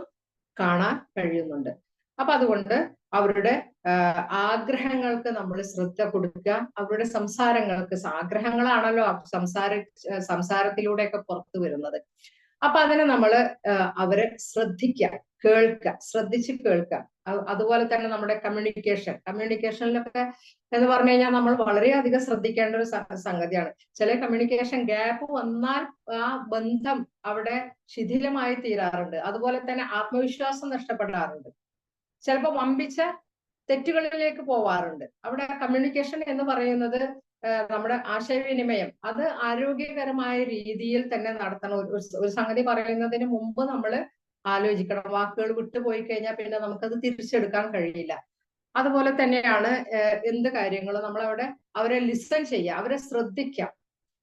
കാണാൻ കഴിയുന്നുണ്ട്. അപ്പൊ അതുകൊണ്ട് അവരുടെ ആഗ്രഹങ്ങൾക്ക് നമ്മൾ ശ്രദ്ധ കൊടുക്കുക, അവരുടെ സംസാരങ്ങൾക്ക്, ആഗ്രഹങ്ങളാണല്ലോ സംസാരത്തിലൂടെയൊക്കെ പുറത്തു വരുന്നത്. അപ്പൊ അതിനെ നമ്മൾ അവരെ ശ്രദ്ധിക്കുക, കേൾക്കുക, ശ്രദ്ധിച്ച് കേൾക്കുക. അതുപോലെ തന്നെ നമ്മുടെ കമ്മ്യൂണിക്കേഷനിലൊക്കെ എന്ന് പറഞ്ഞു കഴിഞ്ഞാൽ നമ്മൾ വളരെയധികം ശ്രദ്ധിക്കേണ്ട ഒരു സംഗതിയാണ്. ചില കമ്മ്യൂണിക്കേഷൻ ഗ്യാപ്പ് വന്നാൽ ആ ബന്ധം അവിടെ ശിഥിലമായി തീരാറുണ്ട്. അതുപോലെ തന്നെ ആത്മവിശ്വാസം നഷ്ടപ്പെടാറുണ്ട്, ചിലപ്പോൾ വമ്പിച്ച തെറ്റുകളിലേക്ക് പോവാറുണ്ട്. അവിടെ കമ്മ്യൂണിക്കേഷൻ എന്ന് പറയുന്നത് നമ്മുടെ ആശയവിനിമയം അത് ആരോഗ്യകരമായ രീതിയിൽ തന്നെ നടത്തണം. ഒരു സംഗതി പറയുന്നതിന് മുമ്പ് നമ്മൾ ആലോചിക്കണം. വാക്കുകൾ വിട്ടുപോയി കഴിഞ്ഞാൽ പിന്നെ നമുക്കത് തിരിച്ചെടുക്കാൻ കഴിയില്ല. അതുപോലെ തന്നെയാണ് എന്ത് കാര്യങ്ങളും നമ്മളവിടെ അവരെ ലിസൺ ചെയ്യുക, അവരെ ശ്രദ്ധിക്കാം.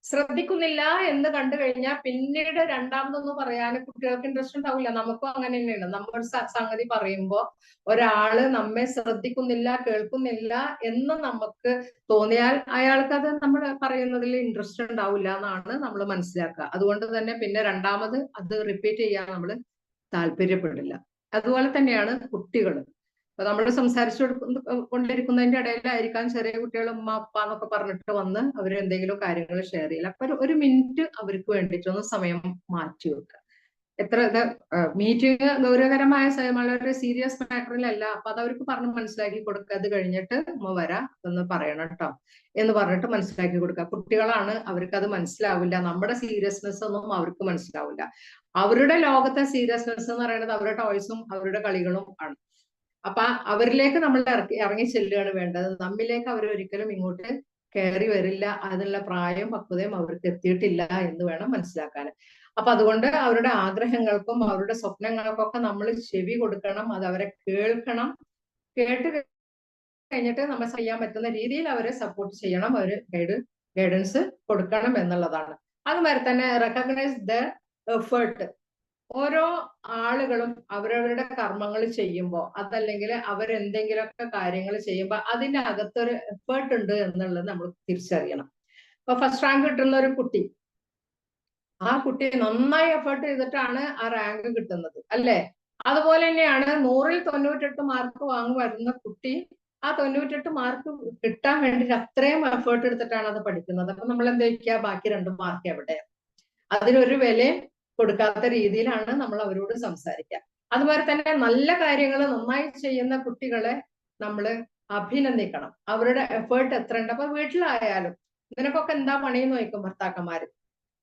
ശ്രദ്ധിക്കുന്നില്ല എന്ന് കണ്ടു കഴിഞ്ഞാൽ പിന്നീട് രണ്ടാമതൊന്നും പറയാൻ കുട്ടികൾക്ക് ഇൻട്രസ്റ്റ് ഉണ്ടാവില്ല. നമുക്കും അങ്ങനെ തന്നെയാണ്. നമ്മൾ സംഗതി പറയുമ്പോൾ ഒരാള് നമ്മെ ശ്രദ്ധിക്കുന്നില്ല, കേൾക്കുന്നില്ല എന്ന് നമുക്ക് തോന്നിയാൽ അയാൾക്ക് അത് നമ്മൾ പറയുന്നതിൽ ഇൻട്രസ്റ്റ് ഉണ്ടാവില്ല എന്നാണ് നമ്മൾ മനസ്സിലാക്കുക. അതുകൊണ്ട് തന്നെ പിന്നെ രണ്ടാമത് അത് റിപ്പീറ്റ് ചെയ്യാൻ നമ്മൾ താല്പര്യപ്പെടില്ല. അതുപോലെ തന്നെയാണ് കുട്ടികൾ. നമ്മൾ സംസാരിച്ചു കൊണ്ടിരിക്കുന്നതിന്റെ ഇടയിലായിരിക്കാം ചെറിയ കുട്ടികൾ ഉമ്മ അപ്പ എന്നൊക്കെ പറഞ്ഞിട്ട് വന്ന് അവർ എന്തെങ്കിലും കാര്യങ്ങൾ ഷെയർ ചെയ്യില്ല. അപ്പൊ ഒരു മിനിറ്റ് അവർക്ക് വേണ്ടിയിട്ടൊന്ന് സമയം മാറ്റി വെക്കുക. എത്ര മീറ്റിംഗ് ഗൗരവകരമായ വളരെ സീരിയസ് മാറ്ററിലല്ല, അപ്പൊ അത് അവർക്ക് പറഞ്ഞ് മനസ്സിലാക്കി കൊടുക്കുക. അത് കഴിഞ്ഞിട്ട് ഉമ്മ വരാ എന്ന് പറയണം കേട്ടോ എന്ന് പറഞ്ഞിട്ട് മനസ്സിലാക്കി കൊടുക്കുക. കുട്ടികളാണ്, അവർക്ക് അത് മനസ്സിലാവില്ല, നമ്മുടെ സീരിയസ്നെസ് ഒന്നും അവർക്ക് മനസ്സിലാവില്ല. അവരുടെ ലോകത്തെ സീരിയസ്നെസ് എന്ന് പറയുന്നത് അവരുടെ ടോയ്സും അവരുടെ കളികളും ആണ്. അപ്പൊ അവരിലേക്ക് നമ്മൾ ഇറങ്ങി ചെല്ലുകയാണ് വേണ്ടത്. നമ്മിലേക്ക് അവർ ഒരിക്കലും ഇങ്ങോട്ട് കയറി വരില്ല. അതിനുള്ള പ്രായം പക്വതയും അവർക്ക് എത്തിയിട്ടില്ല എന്ന് വേണം മനസ്സിലാക്കാൻ. അപ്പൊ അതുകൊണ്ട് അവരുടെ ആഗ്രഹങ്ങൾക്കും അവരുടെ സ്വപ്നങ്ങൾക്കൊക്കെ നമ്മൾ ചെവി കൊടുക്കണം, അത് അവരെ കേൾക്കണം. കേട്ട് കഴിഞ്ഞിട്ട് നമ്മൾ ചെയ്യാൻ പറ്റുന്ന രീതിയിൽ അവരെ സപ്പോർട്ട് ചെയ്യണം, അവര് ഗൈഡൻസ് കൊടുക്കണം എന്നുള്ളതാണ്. അതുമാതിരി തന്നെ റെക്കഗ്നൈസ് ദ എഫേർട്ട്. ഓരോ ആളുകളും അവരവരുടെ കർമ്മങ്ങൾ ചെയ്യുമ്പോൾ, അതല്ലെങ്കിൽ അവരെന്തെങ്കിലുമൊക്കെ കാര്യങ്ങൾ ചെയ്യുമ്പോൾ അതിന്റെ അകത്തൊരു എഫേർട്ട് ഉണ്ട് എന്നുള്ളത് നമ്മൾ തിരിച്ചറിയണം. ഇപ്പൊ ഫസ്റ്റ് റാങ്ക് കിട്ടുന്ന ഒരു കുട്ടി, ആ കുട്ടി നന്നായി എഫേർട്ട് ചെയ്തിട്ടാണ് ആ റാങ്ക് കിട്ടുന്നത്, അല്ലെ? അതുപോലെ തന്നെയാണ് 100-ൽ 98 മാർക്ക് വരുന്ന കുട്ടി ആ 98 മാർക്ക് കിട്ടാൻ വേണ്ടിയിട്ട് അത്രയും എഫേർട്ട് എടുത്തിട്ടാണ് അത് പഠിക്കുന്നത്. അപ്പൊ നമ്മൾ എന്താ വയ്ക്കുക, ബാക്കി 2 മാർക്ക് എവിടെ? അതിനൊരു വില കൊടുക്കാത്ത രീതിയിലാണ് നമ്മൾ അവരോട് സംസാരിക്കുക. അതുപോലെ തന്നെ നല്ല കാര്യങ്ങൾ നന്നായി ചെയ്യുന്ന കുട്ടികളെ നമ്മൾ അഭിനന്ദിക്കണം. അവരുടെ എഫേർട്ട് എത്ര ഉണ്ട്. അപ്പൊ വീട്ടിലായാലും നിനക്കൊക്കെ എന്താ പണിയെന്ന് ചോദിക്കും ഭർത്താക്കന്മാര്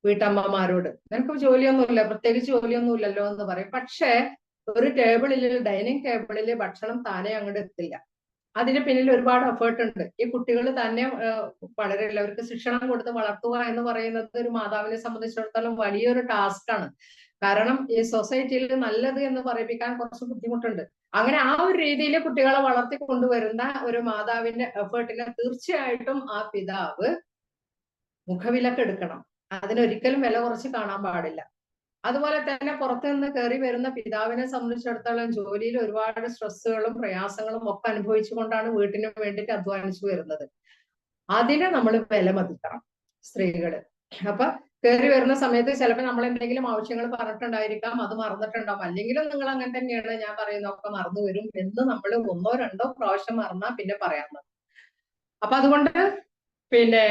വീട്ടമ്മമാരോട്. നിനക്ക് ജോലിയൊന്നുമില്ല, പ്രത്യേകിച്ച് ജോലിയൊന്നുമില്ലല്ലോ എന്ന് പറയും. പക്ഷേ ഒരു ഡൈനിങ് ടേബിളിൽ ഭക്ഷണം താനെ അങ്ങോട്ട് എത്തില്ല. അതിന് പിന്നിൽ ഒരുപാട് എഫേർട്ട് ഉണ്ട്. ഈ കുട്ടികൾ തന്നെ വളരെയില്ല. അവർക്ക് ശിക്ഷണം കൊടുത്ത് വളർത്തുക എന്ന് പറയുന്നത് ഒരു മാതാവിനെ സംബന്ധിച്ചിടത്തോളം വലിയൊരു ടാസ്ക് ആണ്. കാരണം ഈ സൊസൈറ്റിയിൽ നല്ലത് എന്ന് പറയിപ്പിക്കാൻ കുറച്ച് ബുദ്ധിമുട്ടുണ്ട്. അങ്ങനെ ആ ഒരു രീതിയിൽ കുട്ടികളെ വളർത്തി കൊണ്ടുവരുന്ന ഒരു മാതാവിന്റെ എഫേർട്ടിനെ തീർച്ചയായിട്ടും ആ പിതാവ് മുഖവിലക്ക് എടുക്കണം. അതിനൊരിക്കലും വില കുറച്ച് കാണാൻ പാടില്ല. അതുപോലെ തന്നെ പുറത്തു നിന്ന് കയറി വരുന്ന പിതാവിനെ സംബന്ധിച്ചിടത്തോളം ജോലിയിൽ ഒരുപാട് സ്ട്രെസ്സുകളും പ്രയാസങ്ങളും ഒക്കെ അനുഭവിച്ചുകൊണ്ടാണ് വീട്ടിന് വേണ്ടിയിട്ട് അധ്വാനിച്ചു വരുന്നത്. അതിനെ നമ്മൾ വിലമതിക്കണം സ്ത്രീകള്. അപ്പൊ കയറി വരുന്ന സമയത്ത് ചിലപ്പോൾ നമ്മൾ എന്തെങ്കിലും ആവശ്യങ്ങൾ പറഞ്ഞിട്ടുണ്ടായിരിക്കാം, അത് മറന്നിട്ടുണ്ടാവും. അല്ലെങ്കിലും നിങ്ങൾ അങ്ങനെ തന്നെയാണ്, ഞാൻ പറയുന്നതൊക്കെ മറന്നു വരും എന്ന് നമ്മൾ 1-2 പ്രാവശ്യം മറന്നാൽ പിന്നെ പറയാൻ പറ്റും. അപ്പൊ അതുകൊണ്ട് പിന്നെ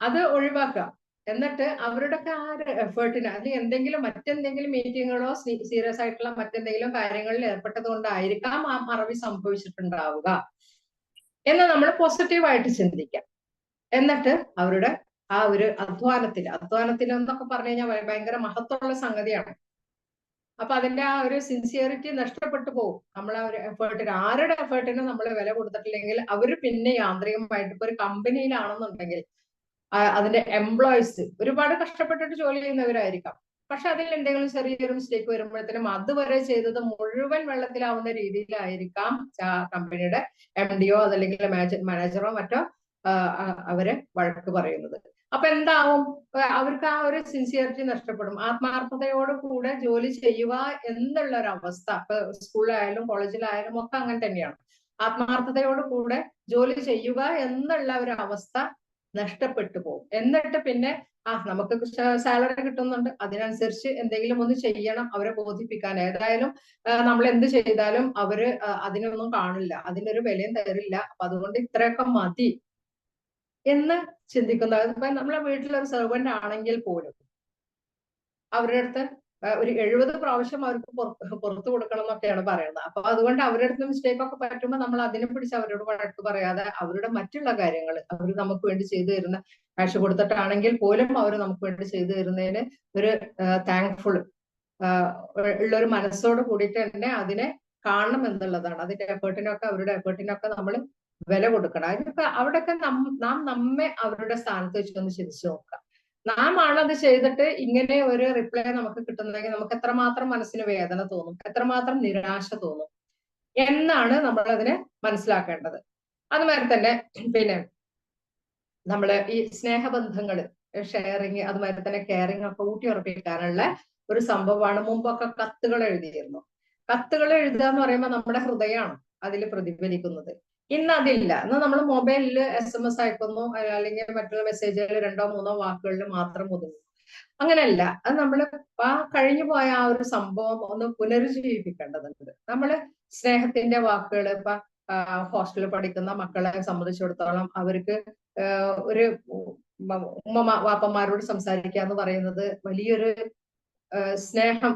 അത് ഒഴിവാക്കുക. എന്നിട്ട് അവരുടെ ആ ഒരു എഫേർട്ടിന്, അല്ലെങ്കിൽ എന്തെങ്കിലും മറ്റെന്തെങ്കിലും മീറ്റിങ്ങുകളോ സീരിയസ് ആയിട്ടുള്ള മറ്റെന്തെങ്കിലും കാര്യങ്ങളിൽ ഏർപ്പെട്ടത് കൊണ്ടായിരിക്കാം ആ മറവി സംഭവിച്ചിട്ടുണ്ടാവുക എന്ന് നമ്മൾ പോസിറ്റീവായിട്ട് ചിന്തിക്കാം. എന്നിട്ട് അവരുടെ ആ ഒരു അധ്വാനത്തിൽ എന്നൊക്കെ പറഞ്ഞു കഴിഞ്ഞാൽ ഭയങ്കര മഹത്വമുള്ള സംഗതിയാണ്. അപ്പൊ അതിന്റെ ആ ഒരു സിൻസിയറിറ്റി നഷ്ടപ്പെട്ടു പോകും. നമ്മൾ ആ ഒരു എഫേർട്ടിന്, ആരുടെ എഫേർട്ടിന് നമ്മൾ വില കൊടുത്തിട്ടില്ലെങ്കിൽ അവര് പിന്നെ യാന്ത്രികമായിട്ട്, ഇപ്പൊ ഒരു കമ്പനിയിലാണെന്നുണ്ടെങ്കിൽ അതിന്റെ എംപ്ലോയീസ് ഒരുപാട് കഷ്ടപ്പെട്ടിട്ട് ജോലി ചെയ്യുന്നവരായിരിക്കാം. പക്ഷെ അതിൽ എന്തെങ്കിലും ചെറിയൊരു മിസ്റ്റേക്ക് വരുമ്പോഴത്തേനും അതുവരെ ചെയ്തത് മുഴുവൻ വെള്ളത്തിലാവുന്ന രീതിയിലായിരിക്കാം കമ്പനിയുടെ MD-യോ അതല്ലെങ്കിൽ മാനേജറോ മറ്റോ അവരെ വഴക്ക് പറയുന്നത്. അപ്പൊ എന്താവും, അവർക്ക് ആ ഒരു സിൻസിയറിറ്റി നഷ്ടപ്പെടും. ആത്മാർത്ഥതയോടുകൂടെ ജോലി ചെയ്യുക എന്നുള്ള ഒരു അവസ്ഥ ഇപ്പൊ സ്കൂളിലായാലും കോളേജിലായാലും ഒക്കെ അങ്ങനെ തന്നെയാണ്. ആത്മാർത്ഥതയോടുകൂടെ ജോലി ചെയ്യുക എന്നുള്ള ഒരു അവസ്ഥ നഷ്ടപ്പെട്ടു പോകും. എന്നിട്ട് പിന്നെ നമുക്ക് സാലറി കിട്ടുന്നുണ്ട്, അതിനനുസരിച്ച് എന്തെങ്കിലും ഒന്ന് ചെയ്യണം, അവരെ ബോധിപ്പിക്കാൻ. ഏതായാലും നമ്മൾ എന്ത് ചെയ്താലും അവര് അതിനൊന്നും കാണില്ല, അതിനൊരു വിലയും തരില്ല, അപ്പൊ അതുകൊണ്ട് ഇത്രയൊക്കെ മതി എന്ന് ചിന്തിക്കുന്ന, ഇപ്പൊ നമ്മളെ വീട്ടിലൊരു സെർവന്റ് ആണെങ്കിൽ പോലും അവരുടെ അടുത്ത് ഒരു 70 പ്രാവശ്യം അവർക്ക് പുറത്തു കൊടുക്കണം എന്നൊക്കെയാണ് പറയുന്നത്. അപ്പൊ അതുകൊണ്ട് അവരുടെ അടുത്ത് മിസ്റ്റേക്ക് ഒക്കെ പറ്റുമ്പോൾ നമ്മൾ അതിനെ പിടിച്ച് അവരോട് വഴക്ക് പറയാതെ അവരുടെ മറ്റുള്ള കാര്യങ്ങൾ അവർ നമുക്ക് വേണ്ടി ചെയ്തു തരുന്ന, കാശ് കൊടുത്തിട്ടാണെങ്കിൽ പോലും അവർ നമുക്ക് വേണ്ടി ചെയ്തു തരുന്നതിന് ഒരു താങ്ക്ഫുൾ ഉള്ളൊരു മനസ്സോട് കൂടിയിട്ട് തന്നെ അതിനെ കാണണം എന്നുള്ളതാണ്. അതിന്റെ എഫേർട്ടിനൊക്കെ, അവരുടെ എഫേർട്ടിനൊക്കെ നമ്മൾ വില കൊടുക്കണം. അതിനൊക്കെ അവിടെയൊക്കെ നാം നമ്മെ അവരുടെ സ്ഥാനത്ത് വെച്ചൊന്ന് ചിന്തിച്ചു നോക്കാം. നാം ആണത് ചെയ്തിട്ട് ഇങ്ങനെ ഒരു റിപ്ലൈ നമുക്ക് കിട്ടുന്നതെങ്കിൽ നമുക്ക് എത്രമാത്രം മനസ്സിന് വേദന തോന്നും, എത്രമാത്രം നിരാശ തോന്നും എന്നാണ് നമ്മൾ അതിനെ മനസ്സിലാക്കേണ്ടത്. അതുമാതിരി തന്നെ പിന്നെ നമ്മള് ഈ സ്നേഹബന്ധങ്ങള്, ഷെയറിങ്, അതുമാതിരി തന്നെ കെയറിങ് ഒക്കെ ഊട്ടിയുറപ്പിക്കാനുള്ള ഒരു സംഭവമാണ്. മുമ്പൊക്കെ കത്തുകൾ എഴുതിയിരുന്നു. കത്തുകൾ എഴുതുക എന്ന് പറയുമ്പോൾ നമ്മുടെ ഹൃദയമാണ് അതിൽ പ്രതിഫലിക്കുന്നത്. ഇന്ന് അതില്ല. ഇന്ന് നമ്മൾ മൊബൈലിൽ SMS അയക്കുന്നു, അല്ലെങ്കിൽ മറ്റുള്ള മെസ്സേജുകൾ 2-3 വാക്കുകളിൽ മാത്രം ഒതുങ്ങും. അങ്ങനെയല്ല, അത് നമ്മൾ ആ കഴിഞ്ഞു പോയ ആ ഒരു സംഭവം ഒന്ന് പുനരുജ്ജീവിപ്പിക്കേണ്ടതുണ്ട്. നമ്മള് സ്നേഹത്തിന്റെ വാക്കുകൾ, ഇപ്പൊ ഹോസ്റ്റലിൽ പഠിക്കുന്ന മക്കളെ സംബന്ധിച്ചിടത്തോളം അവർക്ക് ഒരു വാപ്പന്മാരോട് സംസാരിക്കുക എന്ന് പറയുന്നത് വലിയൊരു സ്നേഹം,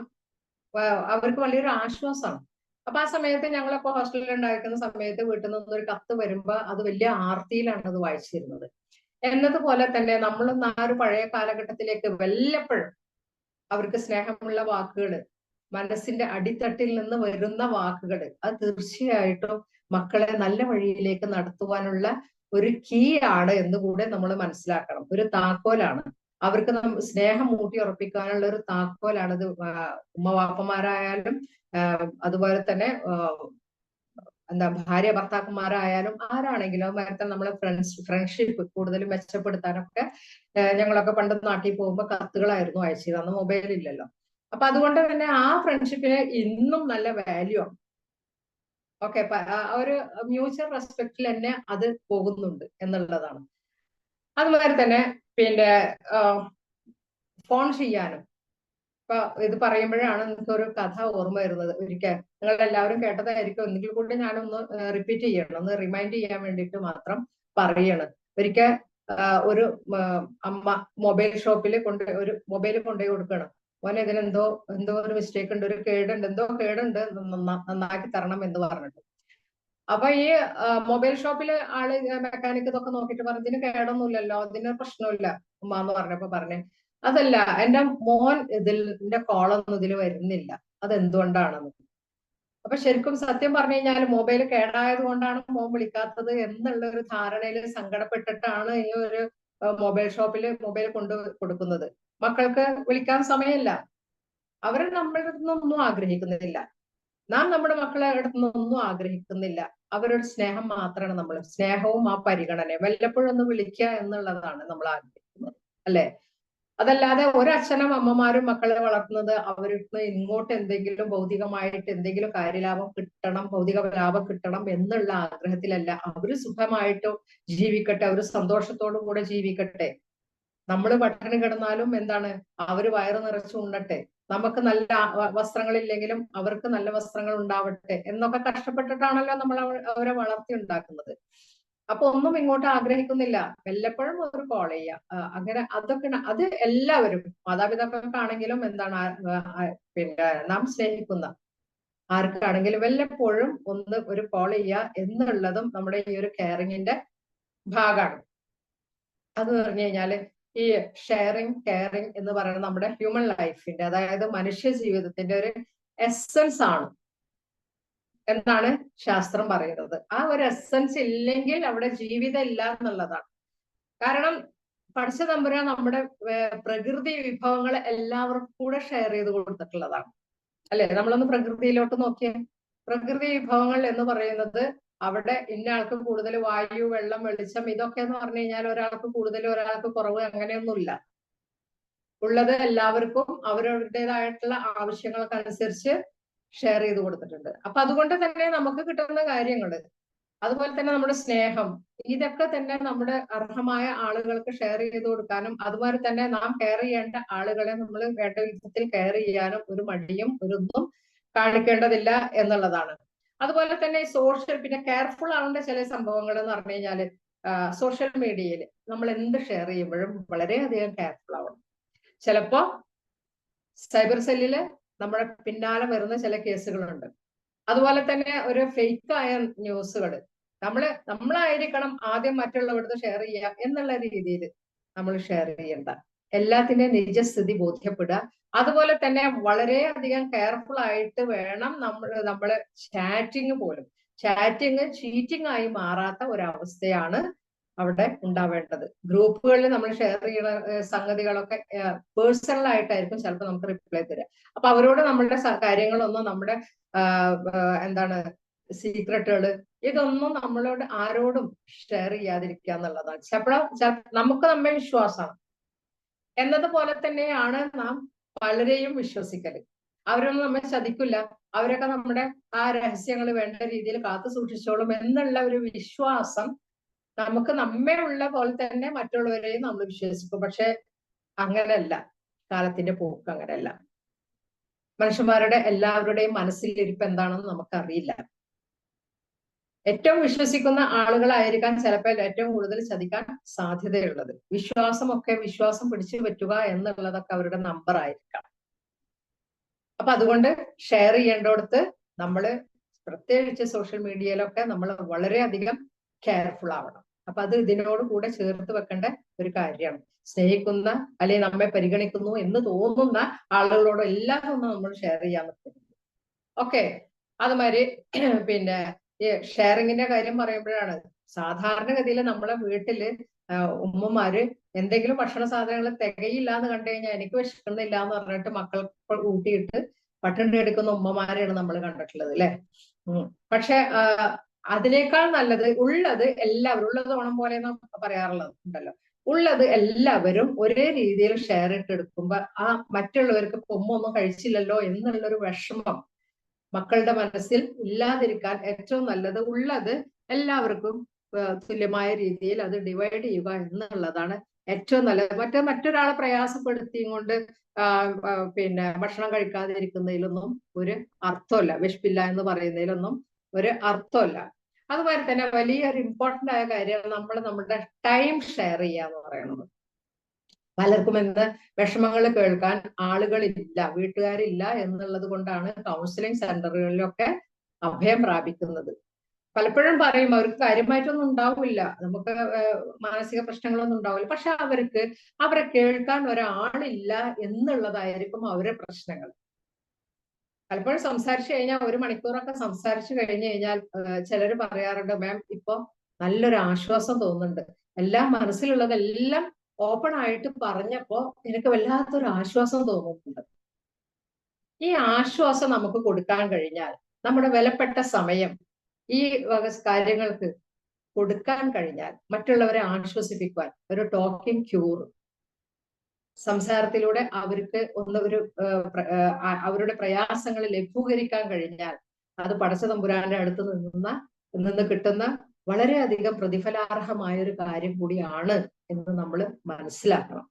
അവർക്ക് വലിയൊരു ആശ്വാസമാണ്. അപ്പൊ ആ സമയത്ത് ഞങ്ങളൊക്കെ ഹോസ്റ്റലിൽ ഉണ്ടായിരിക്കുന്ന സമയത്ത് വീട്ടിൽ നിന്നൊരു കത്ത് വരുമ്പോ അത് വലിയ ആർത്തിയിലാണ് അത് വായിച്ചിരുന്നത്. എന്നതുപോലെ തന്നെ നമ്മൾ ആ ഒരു പഴയ കാലഘട്ടത്തിലേക്ക് വല്ലപ്പോഴും അവർക്ക് സ്നേഹമുള്ള വാക്കുകൾ, മനസ്സിന്റെ അടിത്തട്ടിൽ നിന്ന് വരുന്ന വാക്കുകൾ, അത് തീർച്ചയായിട്ടും മക്കളെ നല്ല വഴിയിലേക്ക് നടത്തുവാനുള്ള ഒരു കീ ആണ് എന്നുകൂടെ നമ്മൾ മനസ്സിലാക്കണം. ഒരു താക്കോലാണ്. അവർക്ക് സ്നേഹം ഊട്ടി ഉറപ്പിക്കാനുള്ള ഒരു താക്കോലാണ് ഇത്. ഉമ്മവാപ്പന്മാരായാലും അതുപോലെ തന്നെ ഭാര്യ ഭർത്താക്കന്മാരായാലും ആരാണെങ്കിലും അതുമാതിരി നമ്മളെ ഫ്രണ്ട്ഷിപ്പ് കൂടുതൽ മെച്ചപ്പെടുത്താനൊക്കെ ഞങ്ങളൊക്കെ പണ്ട് നാട്ടിൽ പോകുമ്പോൾ കത്തുകളായിരുന്നു അയച്ചത്. അന്ന് മൊബൈൽ ഇല്ലല്ലോ. അപ്പൊ അതുകൊണ്ട് തന്നെ ആ ഫ്രണ്ട്ഷിപ്പിന് ഇന്നും നല്ല വാല്യൂ ആണ്. ഓക്കെ, ഒരു മ്യൂച്വൽ റെസ്പെക്റ്റിൽ തന്നെ അത് പോകുന്നുണ്ട് എന്നുള്ളതാണ്. അതുമാതിരി തന്നെ പിന്നെ ഫോൺ ചെയ്യാനും, ഇപ്പൊ ഇത് പറയുമ്പോഴാണ് എനിക്കൊരു കഥ ഓർമ്മ വരുന്നത്. ഒരിക്കൽ നിങ്ങൾ എല്ലാവരും കേട്ടതായിരിക്കും, ഒന്നുകിൽ കൂടി ഞാനൊന്ന് റിപ്പീറ്റ് ചെയ്യണം, ഒന്ന് റിമൈൻഡ് ചെയ്യാൻ വേണ്ടിയിട്ട് മാത്രം പറയണം. ഒരിക്കൽ ഒരു അമ്മ മൊബൈൽ ഷോപ്പിൽ ഒരു മൊബൈൽ കൊണ്ടുപോയി കൊടുക്കണം. മോനെ ഇതിനെന്തോ ഒരു മിസ്റ്റേക്ക് ഉണ്ട്, ഒരു കേടുണ്ട്, എന്തോ കേടുണ്ട്, നന്നാക്കി തരണം എന്ന് പറഞ്ഞിട്ട്. അപ്പൊ ഈ മൊബൈൽ ഷോപ്പില് ആള് മെക്കാനിക് ഇതൊക്കെ നോക്കിയിട്ട് പറഞ്ഞു, ഇതിന് കേടൊന്നുമില്ലല്ലോ, ഇതിന് പ്രശ്നമില്ല ഉമ്മ എന്ന് പറഞ്ഞപ്പോ പറഞ്ഞേ, അതല്ല എന്റെ മോൻ ഇതിന്റെ കോളൊന്നും ഇതിൽ വരുന്നില്ല, അതെന്തുകൊണ്ടാണെന്ന്. അപ്പൊ ശരിക്കും സത്യം പറഞ്ഞു കഴിഞ്ഞാൽ മൊബൈൽ കേടായത് കൊണ്ടാണ് മോൻ വിളിക്കാത്തത് എന്നുള്ള ഒരു ധാരണയിൽ സങ്കടപ്പെട്ടിട്ടാണ് ഈ ഒരു മൊബൈൽ ഷോപ്പിൽ മൊബൈൽ കൊണ്ട് കൊടുക്കുന്നത്. മക്കൾക്ക് വിളിക്കാൻ സമയമില്ല, അവർ നമ്മളുടെ ഒന്നും ആഗ്രഹിക്കുന്നില്ല, നാം നമ്മുടെ മക്കളെ അടുത്തൊന്നും ആഗ്രഹിക്കുന്നില്ല. അവരുടെ സ്നേഹം മാത്രമാണ് നമ്മൾ, സ്നേഹവും ആ പരിഗണനയും വല്ലപ്പോഴും ഒന്ന് വിളിക്കുക എന്നുള്ളതാണ് നമ്മൾ ആഗ്രഹിക്കുന്നത്, അല്ലെ? അതല്ലാതെ ഒരച്ഛനും അമ്മമാരും മക്കളെ വളർത്തുന്നത് അവർക്ക് ഇങ്ങോട്ട് എന്തെങ്കിലും ഭൗതികമായിട്ട് എന്തെങ്കിലും കാര്യലാഭം കിട്ടണം, ഭൗതിക ലാഭം കിട്ടണം എന്നുള്ള ആഗ്രഹത്തിലല്ല. അവര് സുഖമായിട്ട് ജീവിക്കട്ടെ, അവര് സന്തോഷത്തോടു കൂടെ ജീവിക്കട്ടെ, നമ്മൾ പട്ടിണി കിടന്നാലും എന്താണ്, അവര് വയറ് നിറച്ച് ഉണ്ണട്ടെ, നമുക്ക് നല്ല വസ്ത്രങ്ങളില്ലെങ്കിലും അവർക്ക് നല്ല വസ്ത്രങ്ങൾ ഉണ്ടാവട്ടെ എന്നൊക്കെ കഷ്ടപ്പെട്ടിട്ടാണല്ലോ നമ്മൾ അവരെ വളർത്തി ഉണ്ടാക്കുന്നത്. അപ്പൊ ഒന്നും ഇങ്ങോട്ട് ആഗ്രഹിക്കുന്നില്ല, വല്ലപ്പോഴും ഒരു കോൾ ചെയ്യുക, അങ്ങനെ അതൊക്കെ അത് എല്ലാവരും മാതാപിതാക്കൾക്കാണെങ്കിലും എന്താണ് പിന്നെ നാം സ്നേഹിക്കുന്ന ആർക്കാണെങ്കിലും വല്ലപ്പോഴും ഒന്ന് ഒരു കോൾ ചെയ്യുക എന്നുള്ളതും നമ്മുടെ ഈ ഒരു കെയറിങ്ങിന്റെ ഭാഗമാണ്. അത് പറഞ്ഞു കഴിഞ്ഞാല് ഈ ഷെയറിങ് കെയറിങ് എന്ന് പറയുന്നത് നമ്മുടെ ഹ്യൂമൻ ലൈഫിന്റെ, അതായത് മനുഷ്യ ജീവിതത്തിന്റെ ഒരു എസൻസ് ആണ് എന്നാണ് ശാസ്ത്രം പറയുന്നത്. ആ ഒരു എസൻസ് ഇല്ലെങ്കിൽ അവിടെ ജീവിതം ഇല്ല എന്നുള്ളതാണ്. കാരണം പഠിച്ച തമ്പുരാൻ നമ്മുടെ പ്രകൃതി വിഭവങ്ങൾ എല്ലാവർക്കും കൂടെ ഷെയർ ചെയ്ത് കൊടുത്തിട്ടുള്ളതാണ് അല്ലെ. നമ്മളൊന്ന് പ്രകൃതിയിലോട്ട് നോക്കിയേ, പ്രകൃതി വിഭവങ്ങൾ എന്ന് പറയുന്നത് അവിടെ ഇന്ന ആൾക്ക് കൂടുതൽ വായു, വെള്ളം, വെളിച്ചം ഇതൊക്കെ എന്ന് പറഞ്ഞു കഴിഞ്ഞാൽ ഒരാൾക്ക് കൂടുതൽ ഒരാൾക്ക് കുറവ് അങ്ങനെയൊന്നുമില്ല. ഉള്ളത് എല്ലാവർക്കും അവരവരുടേതായിട്ടുള്ള ആവശ്യങ്ങൾക്കനുസരിച്ച് ഷെയർ ചെയ്ത് കൊടുത്തിട്ടുണ്ട്. അപ്പൊ അതുകൊണ്ട് തന്നെ നമുക്ക് കിട്ടുന്ന കാര്യങ്ങള്, അതുപോലെ തന്നെ നമ്മുടെ സ്നേഹം, ഇതൊക്കെ തന്നെ നമ്മുടെ അർഹമായ ആളുകൾക്ക് ഷെയർ ചെയ്ത് കൊടുക്കാനും, അതുപോലെ തന്നെ നാം കെയർ ചെയ്യേണ്ട ആളുകളെ നമ്മൾ വേണ്ട വിധത്തിൽ കെയർ ചെയ്യാനും ഒരു മടിയും ഒന്നും കാണിക്കേണ്ടതില്ല എന്നുള്ളതാണ്. അതുപോലെ തന്നെ സോഷ്യൽ, പിന്നെ കെയർഫുൾ ആവേണ്ട ചില സംഭവങ്ങൾ എന്ന് പറഞ്ഞു കഴിഞ്ഞാല് സോഷ്യൽ മീഡിയയിൽ നമ്മൾ എന്ത് ഷെയർ ചെയ്യുമ്പോഴും വളരെയധികം കെയർഫുൾ ആവണം. ചിലപ്പോ സൈബർ സെല്ലില് നമ്മുടെ പിന്നാലെ വരുന്ന ചില കേസുകളുണ്ട്. അതുപോലെ തന്നെ ഒരു ഫേക്ക് ആയ ന്യൂസുകൾ നമ്മളായിരിക്കണം ആദ്യം മറ്റുള്ളവർക്ക് ഷെയർ ചെയ്യുക എന്നുള്ള രീതിയിൽ നമ്മൾ ഷെയർ ചെയ്യേണ്ട. എല്ലാത്തിന്റെയും നിജസ്ഥിതി ബോധ്യപ്പെടുക. അതുപോലെ തന്നെ വളരെയധികം കെയർഫുൾ ആയിട്ട് വേണം നമ്മള് ചാറ്റിങ് പോലും. ചാറ്റിങ് ചീറ്റിംഗ് ആയി മാറാത്ത ഒരവസ്ഥയാണ് അവിടെ ഉണ്ടാവേണ്ടത്. ഗ്രൂപ്പുകളിൽ നമ്മൾ ഷെയർ ചെയ്യുന്ന സംഗതികളൊക്കെ പേഴ്സണൽ ആയിട്ടായിരിക്കും ചിലപ്പോൾ നമുക്ക് റിപ്ലൈ തരിക. അപ്പൊ അവരോട് നമ്മളുടെ കാര്യങ്ങളൊന്നും, നമ്മുടെ എന്താണ് സീക്രട്ടുകള്, ഇതൊന്നും നമ്മളോട് ആരോടും ഷെയർ ചെയ്യാതിരിക്കുക എന്നുള്ളതാണ്. ചിലപ്പോഴും നമുക്ക് നമ്മെ വിശ്വാസമാണ് എന്നതുപോലെ തന്നെയാണ് നാം പലരെയും വിശ്വസിക്കല്. അവരൊന്നും നമ്മെ ചതിക്കില്ല, അവരൊക്കെ നമ്മുടെ ആ രഹസ്യങ്ങൾ വേണ്ട രീതിയിൽ കാത്തു സൂക്ഷിച്ചോളും എന്നുള്ള ഒരു വിശ്വാസം നമുക്ക് നമ്മെ ഉള്ള പോലെ തന്നെ മറ്റുള്ളവരെയും നമ്മൾ വിശ്വസിക്കും. പക്ഷെ അങ്ങനെയല്ല, കാലത്തിന്റെ പോക്ക് അങ്ങനെയല്ല. മനുഷ്യന്മാരുടെ എല്ലാവരുടെയും മനസ്സിലിരിപ്പ് എന്താണെന്ന് നമുക്കറിയില്ല. ഏറ്റവും വിശ്വസിക്കുന്ന ആളുകളായിരിക്കാൻ ചിലപ്പോൾ ഏറ്റവും കൂടുതൽ ചതിക്കാൻ സാധ്യതയുള്ളത്. വിശ്വാസം പിടിച്ചു പറ്റുക എന്നുള്ളതൊക്കെ അവരുടെ നമ്പർ ആയിരിക്കാം. അപ്പൊ അതുകൊണ്ട് ഷെയർ ചെയ്യേണ്ടടുത്ത് നമ്മള് പ്രത്യേകിച്ച് സോഷ്യൽ മീഡിയയിലൊക്കെ നമ്മൾ വളരെയധികം കെയർഫുൾ ആവണം. അപ്പൊ അത് ഇതിനോട് കൂടെ ചേർത്ത് വെക്കേണ്ട ഒരു കാര്യമാണ്. സ്നേഹിക്കുന്ന അല്ലെങ്കിൽ നമ്മെ പരിഗണിക്കുന്നു എന്ന് തോന്നുന്ന ആളുകളോട് എല്ലാം ഒന്നും നമ്മൾ ഷെയർ ചെയ്യാൻ പറ്റുന്നു. ഓക്കെ, അതുമാതിരി പിന്നെ ഈ ഷെയറിങ്ങിന്റെ കാര്യം പറയുമ്പോഴാണ് സാധാരണഗതിയിൽ നമ്മളെ വീട്ടില് ഉമ്മമാര് എന്തെങ്കിലും ഭക്ഷണ സാധനങ്ങൾ തികയില്ല എന്ന് കണ്ടു കഴിഞ്ഞാൽ എനിക്ക് വിശക്കുന്നില്ല എന്ന് പറഞ്ഞിട്ട് മക്കൾക്ക് കൂട്ടിയിട്ട് പട്ടിണി എടുക്കുന്ന ഉമ്മമാരെയാണ് നമ്മൾ കണ്ടിട്ടുള്ളത് അല്ലെ. പക്ഷെ അതിനേക്കാൾ നല്ലത് ഉള്ളത് എല്ലാവരും, ഉള്ളത് ഓണം പോലെ എന്ന് പറയാറുള്ളത് ഉണ്ടല്ലോ, ഉള്ളത് എല്ലാവരും ഒരേ രീതിയിൽ ഷെയർ ഇട്ടെടുക്കുമ്പോ ആ മറ്റുള്ളവർക്ക് ഒന്നും കഴിച്ചില്ലല്ലോ എന്നുള്ളൊരു വിഷമം മക്കളുടെ മനസ്സിൽ ഇല്ലാതിരിക്കാൻ ഏറ്റവും നല്ലത് ഉള്ളത് എല്ലാവർക്കും തുല്യമായ രീതിയിൽ അത് ഡിവൈഡ് ചെയ്യുക എന്നുള്ളതാണ് ഏറ്റവും നല്ലത്. മറ്റൊരാളെ പ്രയാസപ്പെടുത്തിയും കൊണ്ട് പിന്നെ ഭക്ഷണം കഴിക്കാതിരിക്കുന്നതിലൊന്നും ഒരു അർത്ഥമില്ല. വിശപ്പില്ല എന്ന് പറയുന്നതിലൊന്നും ഒരു അർത്ഥമില്ല. അതുപോലെ തന്നെ വലിയൊരു ഇമ്പോർട്ടന്റ് ആയ കാര്യം നമ്മുടെ ടൈം ഷെയർ ചെയ്യാന്ന് പറയുന്നത്. പലർക്കും എന്ത് വിഷമങ്ങൾ കേൾക്കാൻ ആളുകളില്ല, വീട്ടുകാരില്ല എന്നുള്ളത് കൊണ്ടാണ് കൗൺസിലിംഗ് സെന്ററുകളിലൊക്കെ അഭയം പ്രാപിക്കുന്നത്. പലപ്പോഴും പറയും അവർക്ക് കാര്യമായിട്ടൊന്നും ഉണ്ടാവില്ല, നമുക്ക് മാനസിക പ്രശ്നങ്ങളൊന്നും ഉണ്ടാവില്ല, പക്ഷെ അവരെ കേൾക്കാൻ ഒരാളില്ല എന്നുള്ളതായിരിക്കും അവരുടെ പ്രശ്നങ്ങൾ. പലപ്പോഴും സംസാരിച്ചു കഴിഞ്ഞാൽ 1 മണിക്കൂറൊക്കെ സംസാരിച്ചു കഴിഞ്ഞു കഴിഞ്ഞാൽ ചിലർ പറയാറുണ്ട്, മാം ഇപ്പൊ നല്ലൊരു ആശ്വാസം തോന്നുന്നുണ്ട്, എല്ലാം മനസ്സിലുള്ളതെല്ലാം ഓപ്പൺ ആയിട്ട് പറഞ്ഞപ്പോ എനിക്ക് വല്ലാത്തൊരു ആശ്വാസം തോന്നുന്നുണ്ട്. ഈ ആശ്വാസം നമുക്ക് കൊടുക്കാൻ കഴിഞ്ഞാൽ, നമ്മുടെ വിലപ്പെട്ട സമയം ഈ കാര്യങ്ങൾക്ക് കൊടുക്കാൻ കഴിഞ്ഞാൽ, മറ്റുള്ളവരെ ആശ്വസിപ്പിക്കാൻ ഒരു ടോക്കിംഗ് ക്യൂർ സംസാരത്തിലൂടെ അവർക്ക് അവരുടെ പ്രയാസങ്ങൾ ലഘൂകരിക്കാൻ കഴിഞ്ഞാൽ, അത് പടച്ച തമ്പുരാന്റെ അടുത്ത് നിന്ന് കിട്ടുന്ന വളരെയധികം പ്രതിഫലാർഹമായ ഒരു കാര്യം കൂടിയാണ് എന്ന് നമ്മൾ മനസ്സിലാക്കണം.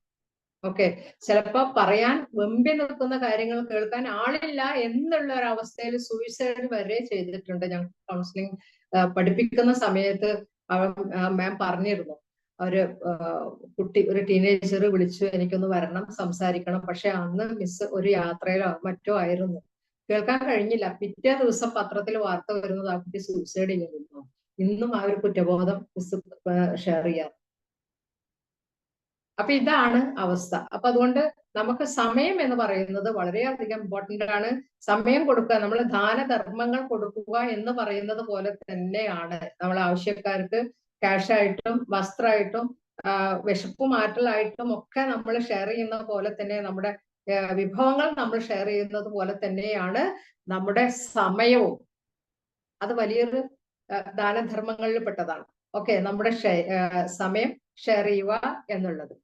ഓക്കെ, ചിലപ്പോ പറയാൻ വെമ്പി നിൽക്കുന്ന കാര്യങ്ങൾ കേൾക്കാൻ ആളില്ല എന്നുള്ള ഒരു അവസ്ഥയിൽ സൂയിസൈഡ് വരെ ചെയ്തിട്ടുണ്ട്. ഞങ്ങൾ കൗൺസിലിംഗ് പഠിപ്പിക്കുന്ന സമയത്ത് മാം പറഞ്ഞിരുന്നു, ഒരു കുട്ടി, ഒരു ടീനേജർ വിളിച്ചു, എനിക്കൊന്ന് വരണം, സംസാരിക്കണം. പക്ഷെ അന്ന് മിസ് ഒരു യാത്രയിലോ മറ്റോ ആയിരുന്നു, കേൾക്കാൻ കഴിഞ്ഞില്ല. പിറ്റേ ദിവസം പത്രത്തിൽ വാർത്ത വരുന്നത് ആ കുട്ടി സൂയിസൈഡ് ചെയ്യുന്നു. ഇന്നും ആ ഒരു കുറ്റബോധം മിസ് ഷെയർ ചെയ്യാറ്. അപ്പൊ ഇതാണ് അവസ്ഥ. അപ്പൊ അതുകൊണ്ട് നമുക്ക് സമയം എന്ന് പറയുന്നത് വളരെയധികം ഇമ്പോർട്ടന്റ് ആണ്. സമയം കൊടുക്കുക, നമ്മൾ ദാനധർമ്മങ്ങൾ കൊടുക്കുക എന്ന് പറയുന്നത് പോലെ തന്നെയാണ് നമ്മൾ ആവശ്യക്കാർക്ക് ക്യാഷായിട്ടും വസ്ത്രമായിട്ടും വിശപ്പ് മാറ്റലായിട്ടും ഒക്കെ നമ്മൾ ഷെയർ ചെയ്യുന്ന പോലെ തന്നെ, നമ്മുടെ വിഭവങ്ങൾ നമ്മൾ ഷെയർ ചെയ്യുന്നത് പോലെ തന്നെയാണ് നമ്മുടെ സമയവും. അത് വലിയൊരു ദാനധർമ്മങ്ങളിൽ പെട്ടതാണ്. ഓക്കെ, നമ്മുടെ സമയം ഷെയർ ചെയ്യുക എന്നുള്ളത്.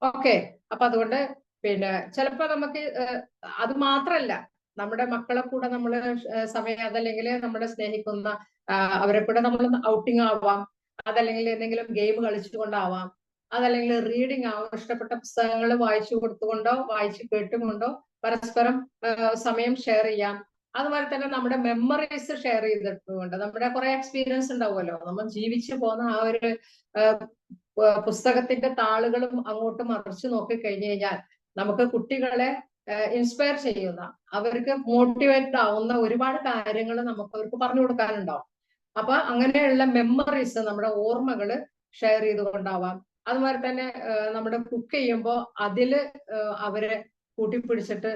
ഓക്കെ, അപ്പൊ അതുകൊണ്ട് പിന്നെ ചിലപ്പോ നമുക്ക് അത് മാത്രല്ല, നമ്മുടെ മക്കളെ കൂടെ നമ്മൾ സമയം, അതല്ലെങ്കിൽ നമ്മളെ സ്നേഹിക്കുന്ന അവരെ കൂടെ നമ്മൾ ഔട്ടിംഗ് ആവാം, അതല്ലെങ്കിൽ എന്തെങ്കിലും ഗെയിം കളിച്ചുകൊണ്ടാവാം, അതല്ലെങ്കിൽ റീഡിങ് ആവാം, ഇഷ്ടപ്പെട്ട പുസ്തകങ്ങൾ വായിച്ചു കൊടുത്തുകൊണ്ടോ വായിച്ചു കേട്ടുകൊണ്ടോ പരസ്പരം സമയം ഷെയർ ചെയ്യാം. അതുപോലെ തന്നെ നമ്മുടെ മെമ്മറീസ് ഷെയർ ചെയ്തിട്ടുണ്ട്. നമ്മുടെ കുറെ എക്സ്പീരിയൻസ് ഉണ്ടാവുമല്ലോ, നമ്മൾ ജീവിച്ചു പോകുന്ന ആ ഒരു പുസ്തകത്തിന്റെ താളുകളും അങ്ങോട്ട് മറിച്ചു നോക്കി കഴിഞ്ഞു കഴിഞ്ഞാൽ നമുക്ക് കുട്ടികളെ ഇൻസ്പയർ ചെയ്യുന്ന, അവർക്ക് മോട്ടിവേറ്റ് ആവുന്ന ഒരുപാട് കാര്യങ്ങൾ നമുക്ക് അവർക്ക് പറഞ്ഞു കൊടുക്കാനുണ്ടാവും. അപ്പൊ അങ്ങനെയുള്ള മെമ്മറീസ്, നമ്മുടെ ഓർമ്മകള് ഷെയർ ചെയ്തുകൊണ്ടാവാം. അതുപോലെ തന്നെ നമ്മുടെ കുക്ക് ചെയ്യുമ്പോൾ അതില് അവരെ കൂട്ടിപ്പിടിച്ചിട്ട്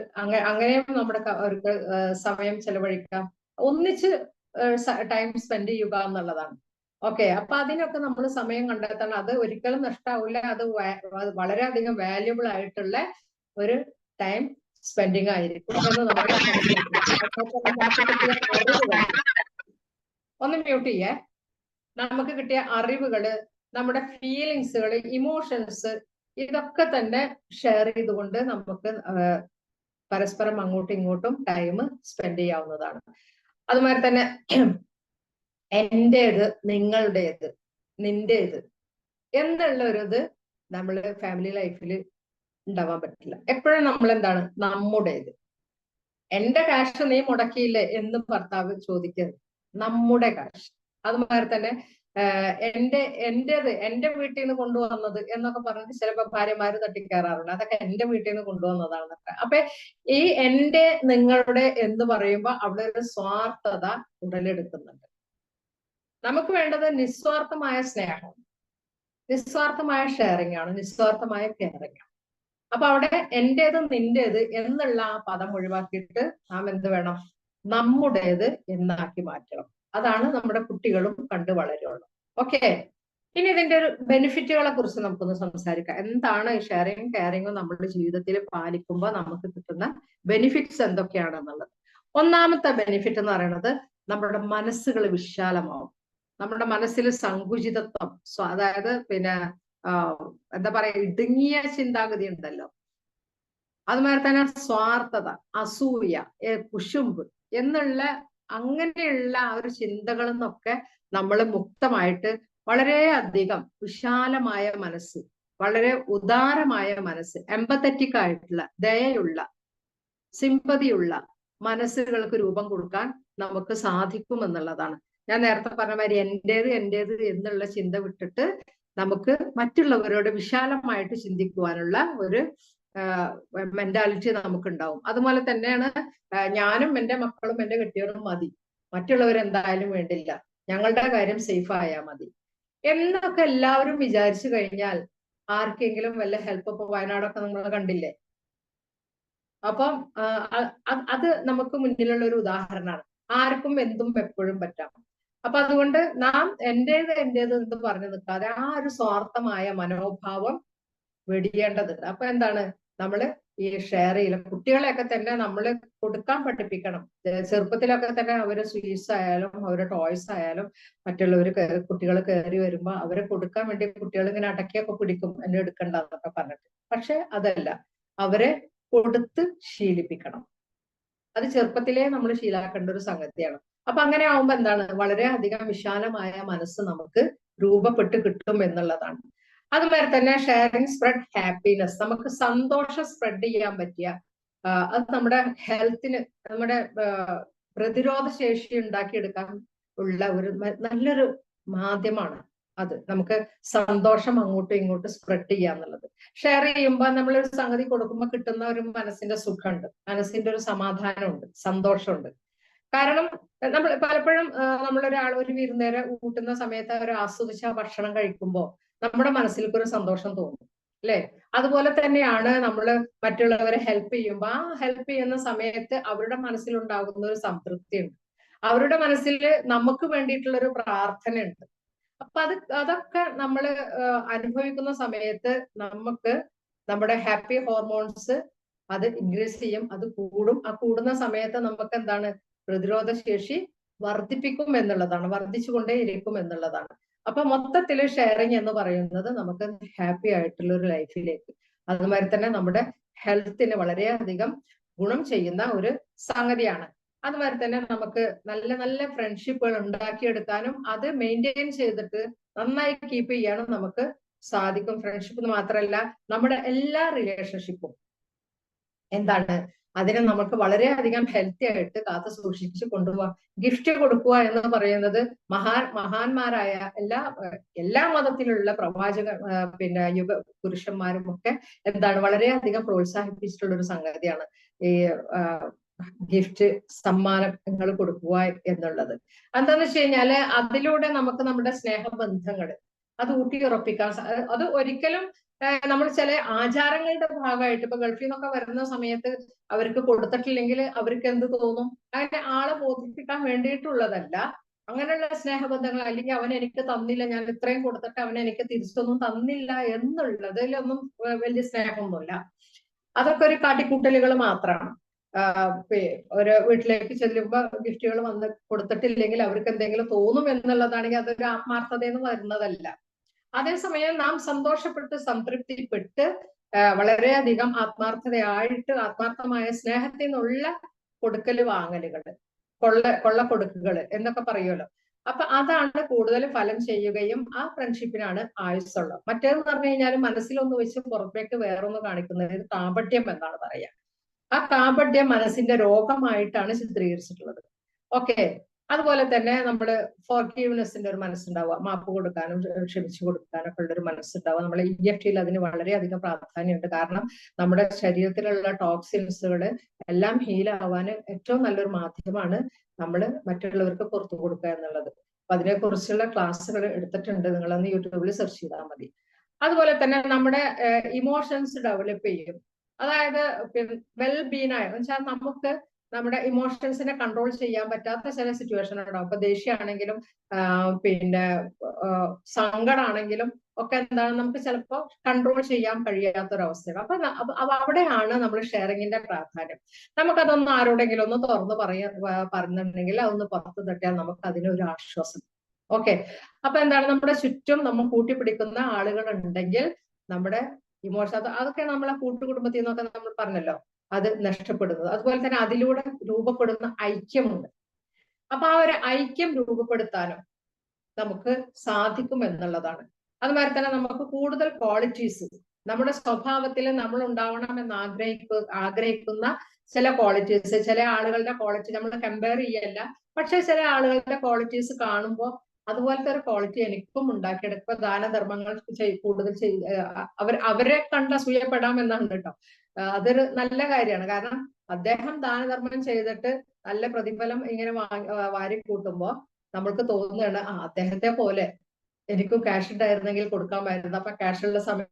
അങ്ങനെയും നമ്മുടെ അവർക്ക് സമയം ചെലവഴിക്കാം, ഒന്നിച്ച് ടൈം സ്പെൻഡ് ചെയ്യുക എന്നുള്ളതാണ്. ഓക്കെ, അപ്പൊ അതിനൊക്കെ നമ്മൾ സമയം കണ്ടെത്തണം. അത് ഒരിക്കലും നഷ്ടാവില്ല. അത് വളരെയധികം വാല്യുബിൾ ആയിട്ടുള്ള ഒരു ടൈം സ്പെൻഡിങ് ആയിരിക്കും എന്ന് നമ്മൾ ഒന്ന് മ്യൂട്ട് ചെയ്യേ. നമുക്ക് കിട്ടിയ അറിവുകള്, നമ്മുടെ ഫീലിങ്സുകള്, ഇമോഷൻസ്, ഇതൊക്കെ തന്നെ ഷെയർ ചെയ്തുകൊണ്ട് നമുക്ക് പരസ്പരം അങ്ങോട്ടും ഇങ്ങോട്ടും ടൈം സ്പെൻഡ് ചെയ്യാവുന്നതാണ്. അതുമാതിരി തന്നെ എന്റേത്, നിങ്ങളുടേത്, നിന്റേത് എന്നുള്ള ഒരു ഇത് നമ്മൾ ഫാമിലി ലൈഫിൽ ഉണ്ടാവാൻ പറ്റില്ല. എപ്പോഴും നമ്മൾ എന്താണ്, നമ്മുടേത്. എന്റെ കാശ് നീ മുടക്കിയില്ലേ എന്ന് ഭർത്താവ് ചോദിക്കരുത്, നമ്മുടെ കാശ്. അതുമാതിരി തന്നെ എന്റേത്, എന്റെ വീട്ടിൽ നിന്ന് കൊണ്ടുവന്നത് എന്നൊക്കെ പറഞ്ഞിട്ട് ചിലപ്പോ ഭാര്യമാര് തട്ടിക്കയറാറുണ്ട്, അതൊക്കെ എന്റെ വീട്ടിൽ നിന്ന് കൊണ്ടുവന്നതാണ്. അപ്പൊ ഈ എന്റെ, നിങ്ങളുടെ എന്ന് പറയുമ്പോ അവിടെ ഒരു സ്വാർത്ഥത ഉടലെടുക്കുന്നുണ്ട്. നമുക്ക് വേണ്ടത് നിസ്വാർത്ഥമായ സ്നേഹം, നിസ്വാർത്ഥമായ ഷെയറിംഗ് ആണ്, നിസ്വാർത്ഥമായ കെയറിംഗ് ആണ്. അപ്പൊ അവിടെ എന്റേത് നിന്റേത് എന്നുള്ള ആ പദം ഒഴിവാക്കിയിട്ട് നാം എന്ത് വേണം, നമ്മുടേത് എന്നാക്കി മാറ്റണം. അതാണ് നമ്മുടെ കുട്ടികളും കണ്ടു വളരുള്ളൂ. ഓക്കെ, ഇനി ഇതിന്റെ ഒരു ബെനിഫിറ്റുകളെ കുറിച്ച് നമുക്കൊന്ന് സംസാരിക്കാം. എന്താണ് ഈ ഷെയറിംഗ് കെയറിംഗും നമ്മുടെ ജീവിതത്തിൽ പാലിക്കുമ്പോൾ നമുക്ക് കിട്ടുന്ന ബെനിഫിറ്റ്സ് എന്തൊക്കെയാണെന്നുള്ളത്. ഒന്നാമത്തെ ബെനിഫിറ്റ് എന്ന് പറയുന്നത് നമ്മുടെ മനസ്സുകൾ വിശാലമാവും. നമ്മുടെ മനസ്സിൽ സങ്കുചിതത്വം, അതായത് പിന്നെ എന്താ പറയാ, ഇടുങ്ങിയ ചിന്താഗതി ഉണ്ടല്ലോ, അതുമാതിരി തന്നെ സ്വാർത്ഥത, അസൂയ, കുശുമ്പ് എന്നുള്ള അങ്ങനെയുള്ള ആ ഒരു ചിന്തകളിൽ നിന്നൊക്കെ നമ്മൾ മുക്തമായിട്ട് വളരെയധികം വിശാലമായ മനസ്സ്, വളരെ ഉദാരമായ മനസ്സ്, എമ്പത്തറ്റിക് ആയിട്ടുള്ള, ദയയുള്ള, സിമ്പതിയുള്ള മനസ്സുകൾക്ക് രൂപം കൊടുക്കാൻ നമുക്ക് സാധിക്കും എന്നുള്ളതാണ്. ഞാൻ നേരത്തെ പറഞ്ഞ മാതിരി എന്റേത് എന്നുള്ള ചിന്ത വിട്ടിട്ട് നമുക്ക് മറ്റുള്ളവരോട് വിശാലമായിട്ട് ചിന്തിക്കുവാനുള്ള ഒരു മെന്റാലിറ്റി നമുക്കുണ്ടാവും. അതുപോലെ തന്നെയാണ് ഞാനും എൻ്റെ മക്കളും എൻ്റെ കെട്ടിയവരും മതി, മറ്റുള്ളവരെന്തായാലും വേണ്ടില്ല, ഞങ്ങളുടെ കാര്യം സേഫ് ആയാൽ മതി എന്നൊക്കെ എല്ലാവരും വിചാരിച്ചു കഴിഞ്ഞാൽ ആർക്കെങ്കിലും വല്ല ഹെൽപ്പ്, ഇപ്പൊ വയനാടൊക്കെ നിങ്ങൾ കണ്ടില്ലേ. അപ്പം അത് നമുക്ക് മുന്നിലുള്ള ഒരു ഉദാഹരണമാണ്. ആർക്കും എന്തും എപ്പോഴും പറ്റാം. അപ്പൊ അതുകൊണ്ട് നാം എന്റേത് എന്ന് പറഞ്ഞു നിൽക്കാതെ ആ ഒരു സ്വാർത്ഥമായ മനോഭാവം വെടിയേണ്ടതുണ്ട്. അപ്പൊ എന്താണ്, നമ്മള് ഈ ഷെയർ ചെയ്യല കുട്ടികളെയൊക്കെ തന്നെ നമ്മൾ കൊടുക്കാൻ പഠിപ്പിക്കണം. ചെറുപ്പത്തിലൊക്കെ തന്നെ അവര് സ്വീറ്റ്സ് ആയാലും അവരുടെ ടോയ്സ് ആയാലും മറ്റുള്ളവർ കുട്ടികൾ കയറി വരുമ്പോ അവരെ കൊടുക്കാൻ വേണ്ടി കുട്ടികൾ ഇങ്ങനെ അടക്കിയൊക്കെ പിടിക്കും, എന്നെ എടുക്കണ്ടെന്നൊക്കെ പറഞ്ഞിട്ട്. പക്ഷെ അതല്ല, അവരെ കൊടുത്ത് ശീലിപ്പിക്കണം. അത് ചെറുപ്പത്തിലേ നമ്മൾ ശീലാക്കേണ്ട ഒരു സംഗതിയാണ്. അപ്പൊ അങ്ങനെ ആവുമ്പോ എന്താണ്, വളരെ അധികം വിശാലമായ മനസ്സ് നമുക്ക് രൂപപ്പെട്ട് കിട്ടും എന്നുള്ളതാണ്. അതുമാതിരി തന്നെ ഷെയറിങ് സ്പ്രെഡ് ഹാപ്പിനെസ്, നമുക്ക് സന്തോഷം സ്പ്രെഡ് ചെയ്യാൻ പറ്റിയ, അത് നമ്മുടെ ഹെൽത്തിന്, നമ്മുടെ പ്രതിരോധ ശേഷി ഉണ്ടാക്കിയെടുക്കാൻ ഉള്ള ഒരു നല്ലൊരു മാധ്യമമാണ് അത്. നമുക്ക് സന്തോഷം അങ്ങോട്ടും ഇങ്ങോട്ടും സ്പ്രെഡ് ചെയ്യാന്നുള്ളത്. ഷെയർ ചെയ്യുമ്പോൾ നമ്മളൊരു സംഗതി കൊടുക്കുമ്പോൾ കിട്ടുന്ന ഒരു മനസ്സിന്റെ സുഖമുണ്ട്, മനസ്സിന്റെ ഒരു സമാധാനമുണ്ട്, സന്തോഷമുണ്ട്. കാരണം നമ്മൾ പലപ്പോഴും നമ്മളൊരാൾ ഒരു വിരുന്നേരെ കൂട്ടുന്ന സമയത്ത് അവർ ആസ്വദിച്ച ഭക്ഷണം കഴിക്കുമ്പോൾ നമ്മുടെ മനസ്സിലേക്ക് ഒരു സന്തോഷം തോന്നും, അല്ലെ? അതുപോലെ തന്നെയാണ് നമ്മൾ മറ്റുള്ളവരെ ഹെൽപ്പ് ചെയ്യുമ്പോൾ ആ ഹെൽപ്പ് ചെയ്യുന്ന സമയത്ത് അവരുടെ മനസ്സിലുണ്ടാകുന്ന ഒരു സംതൃപ്തി ഉണ്ട്, അവരുടെ മനസ്സിൽ നമുക്ക് വേണ്ടിയിട്ടുള്ള ഒരു പ്രാർത്ഥന ഉണ്ട്. അപ്പൊ അതൊക്കെ നമ്മൾ അനുഭവിക്കുന്ന സമയത്ത് നമുക്ക് നമ്മുടെ ഹാപ്പി ഹോർമോൺസ് അത് ഇൻക്രീസ് ചെയ്യും, അത് കൂടും. ആ കൂടുന്ന സമയത്ത് നമുക്ക് എന്താണ്, പ്രതിരോധ ശേഷി വർദ്ധിപ്പിക്കും എന്നുള്ളതാണ്, വർദ്ധിച്ചുകൊണ്ടേ ഇരിക്കും എന്നുള്ളതാണ്. അപ്പൊ മൊത്തത്തിൽ ഷെയറിങ് എന്ന് പറയുന്നത് നമുക്ക് ഹാപ്പി ആയിട്ടുള്ള ഒരു ലൈഫിലേക്ക്, അതുമാതിരി തന്നെ നമ്മുടെ ഹെൽത്തിന് വളരെയധികം ഗുണം ചെയ്യുന്ന ഒരു സംഗതിയാണ്. അതുമാതിരി തന്നെ നമുക്ക് നല്ല നല്ല ഫ്രണ്ട്ഷിപ്പുകൾ ഉണ്ടാക്കിയെടുക്കാനും അത് മെയിൻറ്റെയിൻ ചെയ്തിട്ട് നന്നായി കീപ്പ് ചെയ്യാനും നമുക്ക് സാധിക്കും. ഫ്രണ്ട്ഷിപ്പ് മാത്രമല്ല, നമ്മുടെ എല്ലാ റിലേഷൻഷിപ്പും എന്താണ്, അതിനെ നമുക്ക് വളരെയധികം ഹെൽത്തി ആയിട്ട് കാത്തു സൂക്ഷിച്ച് കൊണ്ടുപോകാം. ഗിഫ്റ്റ് കൊടുക്കുക എന്ന് പറയുന്നത് മഹാന്മാരായ എല്ലാ മതത്തിലുള്ള പ്രവാചക പിന്നെ യുഗ പുരുഷന്മാരും ഒക്കെ എന്താണ് വളരെയധികം പ്രോത്സാഹിപ്പിച്ചിട്ടുള്ള ഒരു സംഗതിയാണ് ഈ ഗിഫ്റ്റ്, സമ്മാനങ്ങൾ കൊടുക്കുക എന്നുള്ളത്. എന്താന്ന് വെച്ച് കഴിഞ്ഞാല് അതിലൂടെ നമുക്ക് നമ്മുടെ സ്നേഹബന്ധങ്ങൾ അത് ഊട്ടിയുറപ്പിക്കാൻ, അത് ഒരിക്കലും നമ്മൾ ചില ആചാരങ്ങളുടെ ഭാഗമായിട്ട് ഇപ്പൊ ഗൾഫിൽ നിന്നൊക്കെ വരുന്ന സമയത്ത് അവർക്ക് കൊടുത്തിട്ടില്ലെങ്കിൽ അവർക്ക് എന്ത് തോന്നും, അങ്ങനെ ആളെ ബോധിപ്പിക്കാൻ വേണ്ടിയിട്ടുള്ളതല്ല. അങ്ങനെയുള്ള സ്നേഹബന്ധങ്ങൾ, അല്ലെങ്കിൽ അവൻ എനിക്ക് തന്നില്ല, ഞാൻ ഇത്രയും കൊടുത്തിട്ട് അവൻ എനിക്ക് തിരിച്ചൊന്നും തന്നില്ല എന്നുള്ളതിലൊന്നും വലിയ സ്നേഹമൊന്നുമില്ല. അതൊക്കെ ഒരു കാട്ടിക്കൂട്ടലുകൾ മാത്രമാണ്. ഒരു വീട്ടിലേക്ക് ചെല്ലുമ്പോ ഗിഫ്റ്റുകൾ വന്ന് കൊടുത്തിട്ടില്ലെങ്കിൽ അവർക്ക് എന്തെങ്കിലും തോന്നും എന്നുള്ളതാണെങ്കിൽ അതൊരു ആത്മാർത്ഥതയെന്ന് വരുന്നതല്ല. അതേസമയം നാം സന്തോഷപ്പെട്ട് സംതൃപ്തിപ്പെട്ട് വളരെയധികം ആത്മാർത്ഥമായ സ്നേഹത്തിൽ നിന്നുള്ള കൊടുക്കല് വാങ്ങലുകൾ, കൊള്ള കൊടുക്കുകൾ എന്നൊക്കെ പറയുമല്ലോ. അപ്പൊ അതാണ് കൂടുതൽ ഫലം ചെയ്യുകയും ആ ഫ്രണ്ട്ഷിപ്പിനാണ് ആയുസ്സുള്ളത്. മറ്റേതെന്ന് പറഞ്ഞു കഴിഞ്ഞാൽ മനസ്സിലൊന്ന് വെച്ച് പുറത്തേക്ക് വേറൊന്ന് കാണിക്കുന്നത് കാപട്യം എന്നാണ് പറയാ. ആ കാപട്യം മനസ്സിന്റെ രോഗമായിട്ടാണ് ചിത്രീകരിച്ചിട്ടുള്ളത്. ഓക്കെ. അതുപോലെ തന്നെ നമ്മള് ഫോർഗീവ്നെസിന്റെ ഒരു മനസ്സുണ്ടാവുക, മാപ്പ് കൊടുക്കാനും ക്ഷമിച്ചു കൊടുക്കാനും ഒക്കെ ഉള്ള ഒരു മനസ്സുണ്ടാവുക. നമ്മളെ EFTയിൽ അതിന് വളരെയധികം പ്രാധാന്യമുണ്ട്. കാരണം നമ്മുടെ ശരീരത്തിലുള്ള ടോക്സിൻസുകൾ എല്ലാം ഹീലാവാൻ ഏറ്റവും നല്ലൊരു മാധ്യമമാണ് നമ്മൾ മറ്റുള്ളവർക്ക് പുറത്തു കൊടുക്കുക എന്നുള്ളത്. അപ്പൊ അതിനെക്കുറിച്ചുള്ള ക്ലാസ്സുകൾ എടുത്തിട്ടുണ്ട്, നിങ്ങളൊന്ന് യൂട്യൂബിൽ സെർച്ച് ചെയ്താൽ മതി. അതുപോലെ തന്നെ നമ്മുടെ ഇമോഷൻസ് ഡെവലപ്പ് ചെയ്യും. അതായത് വെൽബീനായ വെച്ചാൽ നമുക്ക് നമ്മുടെ ഇമോഷൻസിനെ കൺട്രോൾ ചെയ്യാൻ പറ്റാത്ത ചില സിറ്റുവേഷൻ ഉണ്ടാവും. അപ്പൊ ദേഷ്യമാണെങ്കിലും പിന്നെ സങ്കടമാണെങ്കിലും ഒക്കെ എന്താണ് നമുക്ക് ചിലപ്പോൾ കൺട്രോൾ ചെയ്യാൻ കഴിയാത്തൊരവസ്ഥയാണ്. അപ്പൊ അവിടെയാണ് നമ്മൾ ഷെയറിങ്ങിന്റെ പ്രാധാന്യം. നമുക്കതൊന്ന് ആരോടെങ്കിലും ഒന്ന് തുറന്ന് പറഞ്ഞിട്ടുണ്ടെങ്കിൽ അതൊന്ന് പുറത്തു തട്ടിയാൽ നമുക്ക് അതിനൊരു ആശ്വാസം. ഓക്കെ. അപ്പൊ എന്താണ്, നമ്മുടെ ചുറ്റും നമ്മൾ കൂട്ടിപ്പിടിക്കുന്ന ആളുകൾ ഉണ്ടെങ്കിൽ നമ്മുടെ ഇമോഷൻ അതൊക്കെ നമ്മളെ കൂട്ടുകുടുംബത്തിൽ നിന്നൊക്കെ നമ്മൾ പറഞ്ഞല്ലോ അത് നഷ്ടപ്പെടുന്നത്. അതുപോലെ തന്നെ അതിലൂടെ രൂപപ്പെടുന്ന ഐക്യമുണ്ട്. അപ്പൊ ആ ഒരു ഐക്യം രൂപപ്പെടുത്താനും നമുക്ക് സാധിക്കും എന്നുള്ളതാണ്. അതുമാതിരി തന്നെ നമുക്ക് കൂടുതൽ ക്വാളിറ്റീസ് നമ്മുടെ സ്വഭാവത്തിൽ നമ്മൾ ഉണ്ടാവണം ആഗ്രഹിക്കുന്ന ചില ക്വാളിറ്റീസ്, ചില ആളുകളുടെ ക്വാളിറ്റി നമ്മൾ കമ്പയർ ചെയ്യല്ല, പക്ഷെ ചില ആളുകളുടെ ക്വാളിറ്റീസ് കാണുമ്പോൾ അതുപോലത്തെ ഒരു ക്വാളിറ്റി എനിക്കും ഉണ്ടാക്കിയെടുക്കുക. ദാനധർമ്മങ്ങൾ കൂടുതൽ അവരെ കണ്ട് അസൂയപ്പെടാം എന്നാണ് കേട്ടോ. അതൊരു നല്ല കാര്യമാണ്. കാരണം അദ്ദേഹം ദാനധർമ്മം ചെയ്തിട്ട് നല്ല പ്രതിഫലം ഇങ്ങനെ വാരി കൂട്ടുമ്പോ നമ്മൾക്ക് തോന്നുകയാണ് അദ്ദേഹത്തെ പോലെ എനിക്കും ക്യാഷ് ഉണ്ടായിരുന്നെങ്കിൽ കൊടുക്കാമായിരുന്നു. അപ്പൊ ക്യാഷുള്ള സമയം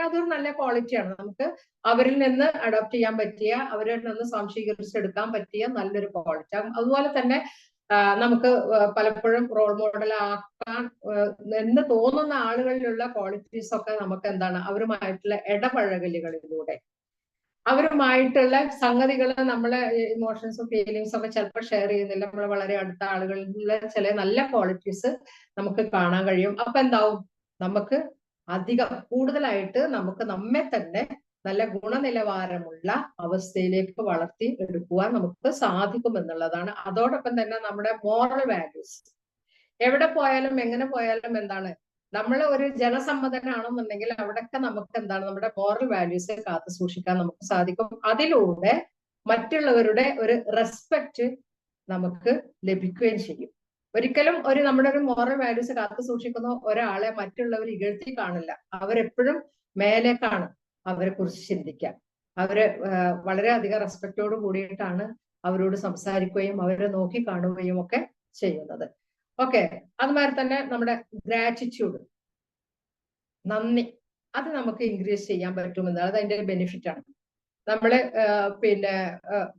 അതൊരു നല്ല ക്വാളിറ്റിയാണ്. നമുക്ക് അവരിൽ നിന്ന് അഡോപ്റ്റ് ചെയ്യാൻ പറ്റിയ, അവരിൽ നിന്ന് സ്വാംശീകരിച്ചെടുക്കാൻ പറ്റിയ നല്ലൊരു ക്വാളിറ്റി. അതുപോലെ തന്നെ നമുക്ക് പലപ്പോഴും റോൾ മോഡൽ ആക്കാൻ എന്ന് തോന്നുന്ന ആളുകളിലുള്ള ക്വാളിറ്റീസ് ഒക്കെ നമുക്ക് എന്താണ്, അവരുമായിട്ടുള്ള ഇടപഴകലുകളിലൂടെ അവരുമായിട്ടുള്ള സംഗതികൾ, നമ്മളെ ഇമോഷൻസും ഫീലിങ്സും ഒക്കെ ചിലപ്പോൾ ഷെയർ ചെയ്യുന്നില്ല, നമ്മൾ വളരെ അടുത്ത ആളുകളിലെ ചില നല്ല ക്വാളിറ്റീസ് നമുക്ക് കാണാൻ കഴിയും. അപ്പൊ എന്താവും, നമുക്ക് കൂടുതലായിട്ട് നമുക്ക് നമ്മെ തന്നെ നല്ല ഗുണനിലവാരമുള്ള അവസ്ഥയിലേക്ക് വളർത്തി എടുക്കുവാൻ നമുക്ക് സാധിക്കും എന്നുള്ളതാണ്. അതോടൊപ്പം തന്നെ നമ്മുടെ മോറൽ വാല്യൂസ്, എവിടെ പോയാലും എങ്ങനെ പോയാലും എന്താണ്, നമ്മൾ ഒരു ജനസമ്മതനാണെന്നുണ്ടെങ്കിൽ അവിടെയൊക്കെ നമുക്ക് എന്താണ് നമ്മുടെ മോറൽ വാല്യൂസ് കാത്തു സൂക്ഷിക്കാൻ നമുക്ക് സാധിക്കും. അതിലൂടെ മറ്റുള്ളവരുടെ ഒരു റെസ്പെക്ട് നമുക്ക് ലഭിക്കുകയും ചെയ്യും. ഒരിക്കലും നമ്മുടെ ഒരു മോറൽ വാല്യൂസ് കാത്തു സൂക്ഷിക്കുന്ന ഒരാളെ മറ്റുള്ളവർ ഇകഴ്ത്തി കാണില്ല. അവരെപ്പോഴും മേലേക്കാണ് അവരെ കുറിച്ച് ചിന്തിക്കുക. അവര് വളരെയധികം റെസ്പെക്റ്റോട് കൂടിയിട്ടാണ് അവരോട് സംസാരിക്കുകയും അവരെ നോക്കി കാണുകയും ഒക്കെ ചെയ്യുന്നത്. ഓക്കെ, അതുമാതിരി തന്നെ നമ്മുടെ ഗ്രാറ്റിറ്റ്യൂഡ്, നന്ദി, അത് നമുക്ക് ഇൻക്രീസ് ചെയ്യാൻ പറ്റുമെന്ന്, അത് അതിന്റെ ബെനിഫിറ്റ് ആണ്. നമ്മള് പിന്നെ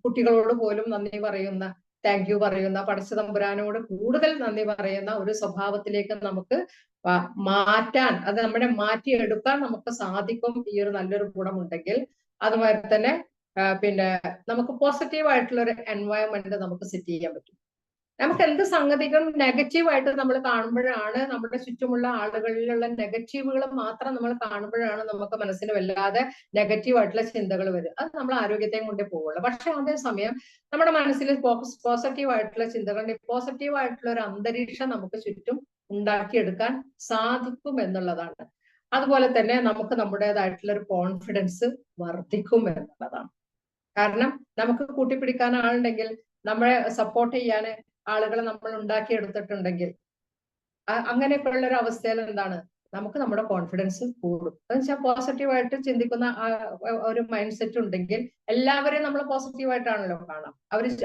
കുട്ടികളോട് പോലും നന്ദി പറയുന്ന, താങ്ക് യു പറയുന്ന, പടച്ച തമ്പുരാനോട് കൂടുതൽ നന്ദി പറയുന്ന ഒരു സ്വഭാവത്തിലേക്ക് നമുക്ക് മാറ്റാൻ, അത് നമ്മുടെ മാറ്റിയെടുക്കാൻ നമുക്ക് സാധിക്കും ഈ ഒരു നല്ലൊരു ഗുണമുണ്ടെങ്കിൽ. അതുമാതിരി തന്നെ പിന്നെ നമുക്ക് പോസിറ്റീവായിട്ടുള്ള ഒരു എൻവയോൺമെന്റ് നമുക്ക് സെറ്റ് ചെയ്യാൻ പറ്റും. നമുക്ക് എന്ത് സംഗതികളും നെഗറ്റീവായിട്ട് നമ്മൾ കാണുമ്പോഴാണ്, നമ്മുടെ ചുറ്റുമുള്ള ആളുകളിലുള്ള നെഗറ്റീവുകൾ മാത്രം നമ്മൾ കാണുമ്പോഴാണ് നമുക്ക് മനസ്സിന് വല്ലാതെ നെഗറ്റീവായിട്ടുള്ള ചിന്തകൾ വരും. അത് നമ്മൾ ആരോഗ്യത്തെയും കൊണ്ടേ പോവുള്ളൂ. പക്ഷെ അതേസമയം നമ്മുടെ മനസ്സിൽ പോസിറ്റീവായിട്ടുള്ള ചിന്തകൾ, പോസിറ്റീവായിട്ടുള്ള ഒരു അന്തരീക്ഷം നമുക്ക് ചുറ്റും ഉണ്ടാക്കിയെടുക്കാൻ സാധിക്കും എന്നുള്ളതാണ്. അതുപോലെ തന്നെ നമുക്ക് നമ്മുടേതായിട്ടുള്ള ഒരു കോൺഫിഡൻസ് വർദ്ധിക്കും എന്നുള്ളതാണ്. കാരണം നമുക്ക് കൂട്ടിപ്പിടിക്കാൻ ആളുണ്ടെങ്കിൽ, നമ്മളെ സപ്പോർട്ട് ചെയ്യാൻ ആളുകളെ നമ്മൾ ഉണ്ടാക്കിയെടുത്തിട്ടുണ്ടെങ്കിൽ, അങ്ങനെയൊക്കെയുള്ള ഒരു അവസ്ഥയിൽ എന്താണ്, നമുക്ക് നമ്മുടെ കോൺഫിഡൻസ് കൂടും. എന്ന് വെച്ചാൽ പോസിറ്റീവായിട്ട് ചിന്തിക്കുന്ന ഒരു മൈൻഡ് സെറ്റ് ഉണ്ടെങ്കിൽ എല്ലാവരെയും നമ്മൾ പോസിറ്റീവായിട്ടാണല്ലോ കാണാം.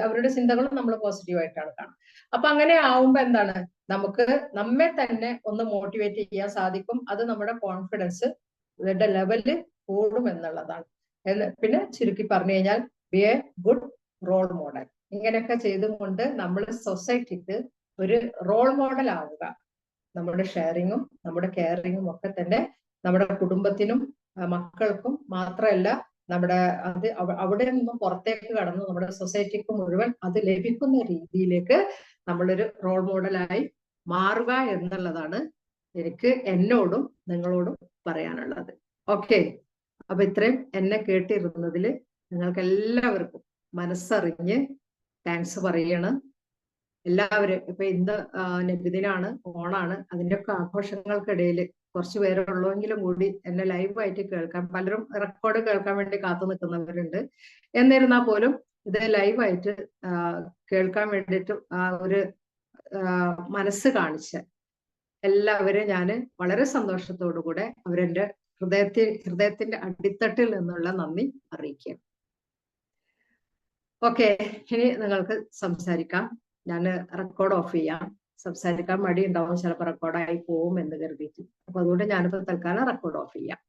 അവരുടെ ചിന്തകളും നമ്മൾ പോസിറ്റീവായിട്ടാണ് കാണാം. അപ്പൊ അങ്ങനെ ആവുമ്പോ എന്താണ്, നമുക്ക് നമ്മെ തന്നെ ഒന്ന് മോട്ടിവേറ്റ് ചെയ്യാൻ സാധിക്കും. അത് നമ്മുടെ കോൺഫിഡൻസ് ലെവല് കൂടും എന്നുള്ളതാണ്. പിന്നെ ചുരുക്കി പറഞ്ഞു കഴിഞ്ഞാൽ be a good role model. ഇങ്ങനെയൊക്കെ ചെയ്തുകൊണ്ട് നമ്മൾ സൊസൈറ്റിക്ക് ഒരു റോൾ മോഡൽ ആവുക. നമ്മുടെ ഷെയറിങ്ങും നമ്മുടെ കെയറിങ്ങും ഒക്കെ തന്നെ നമ്മുടെ കുടുംബത്തിനും മക്കൾക്കും മാത്രമല്ല, നമ്മുടെ അവിടെ നിന്നും പുറത്തേക്ക് കടന്ന് നമ്മുടെ സൊസൈറ്റിക്ക് മുഴുവൻ അത് ലഭിക്കുന്ന രീതിയിലേക്ക് നമ്മളൊരു റോൾ മോഡലായി മാറുക എന്നുള്ളതാണ് എനിക്ക് എന്നോടും നിങ്ങളോടും പറയാനുള്ളത്. ഓക്കെ, അപ്പൊ ഇത്രയും എന്നെ കേട്ടിരുന്നതിൽ നിങ്ങൾക്ക് എല്ലാവർക്കും മനസ്സറിഞ്ഞ് താങ്ക്സ് പറയണം. എല്ലാവരും ഇപ്പൊ ഇന്ന് നബിദിനാണ്, ഓണാണ്, അതിൻ്റെയൊക്കെ ആഘോഷങ്ങൾക്കിടയിൽ കുറച്ച് പേരുള്ളെങ്കിലും കൂടി എന്നെ ലൈവായിട്ട് കേൾക്കാൻ, പലരും റെക്കോർഡ് കേൾക്കാൻ വേണ്ടി കാത്തു നിൽക്കുന്നവരുണ്ട്. എന്നിരുന്നാൽ പോലും ഇത് ലൈവായിട്ട് കേൾക്കാൻ വേണ്ടിയിട്ട് ഒരു മനസ്സ് കാണിച്ച എല്ലാവരും ഞാൻ വളരെ സന്തോഷത്തോടു കൂടെ അവരെന്റെ ഹൃദയത്തിന്റെ അടിത്തട്ടിൽ നിന്നുള്ള നന്ദി അറിയിക്കുക. ഓക്കെ, ഇനി നിങ്ങൾക്ക് സംസാരിക്കാം. ഞാൻ റെക്കോർഡ് ഓഫ് ചെയ്യാം. സംസാരിക്കാൻ മടി ഉണ്ടാവും, ചിലപ്പോൾ റെക്കോർഡായി പോവും എന്ന് കരുതിയിട്ട്. അപ്പൊ അതുകൊണ്ട് ഞാനിപ്പോ തൽക്കാലം റെക്കോർഡ് ഓഫ് ചെയ്യാം.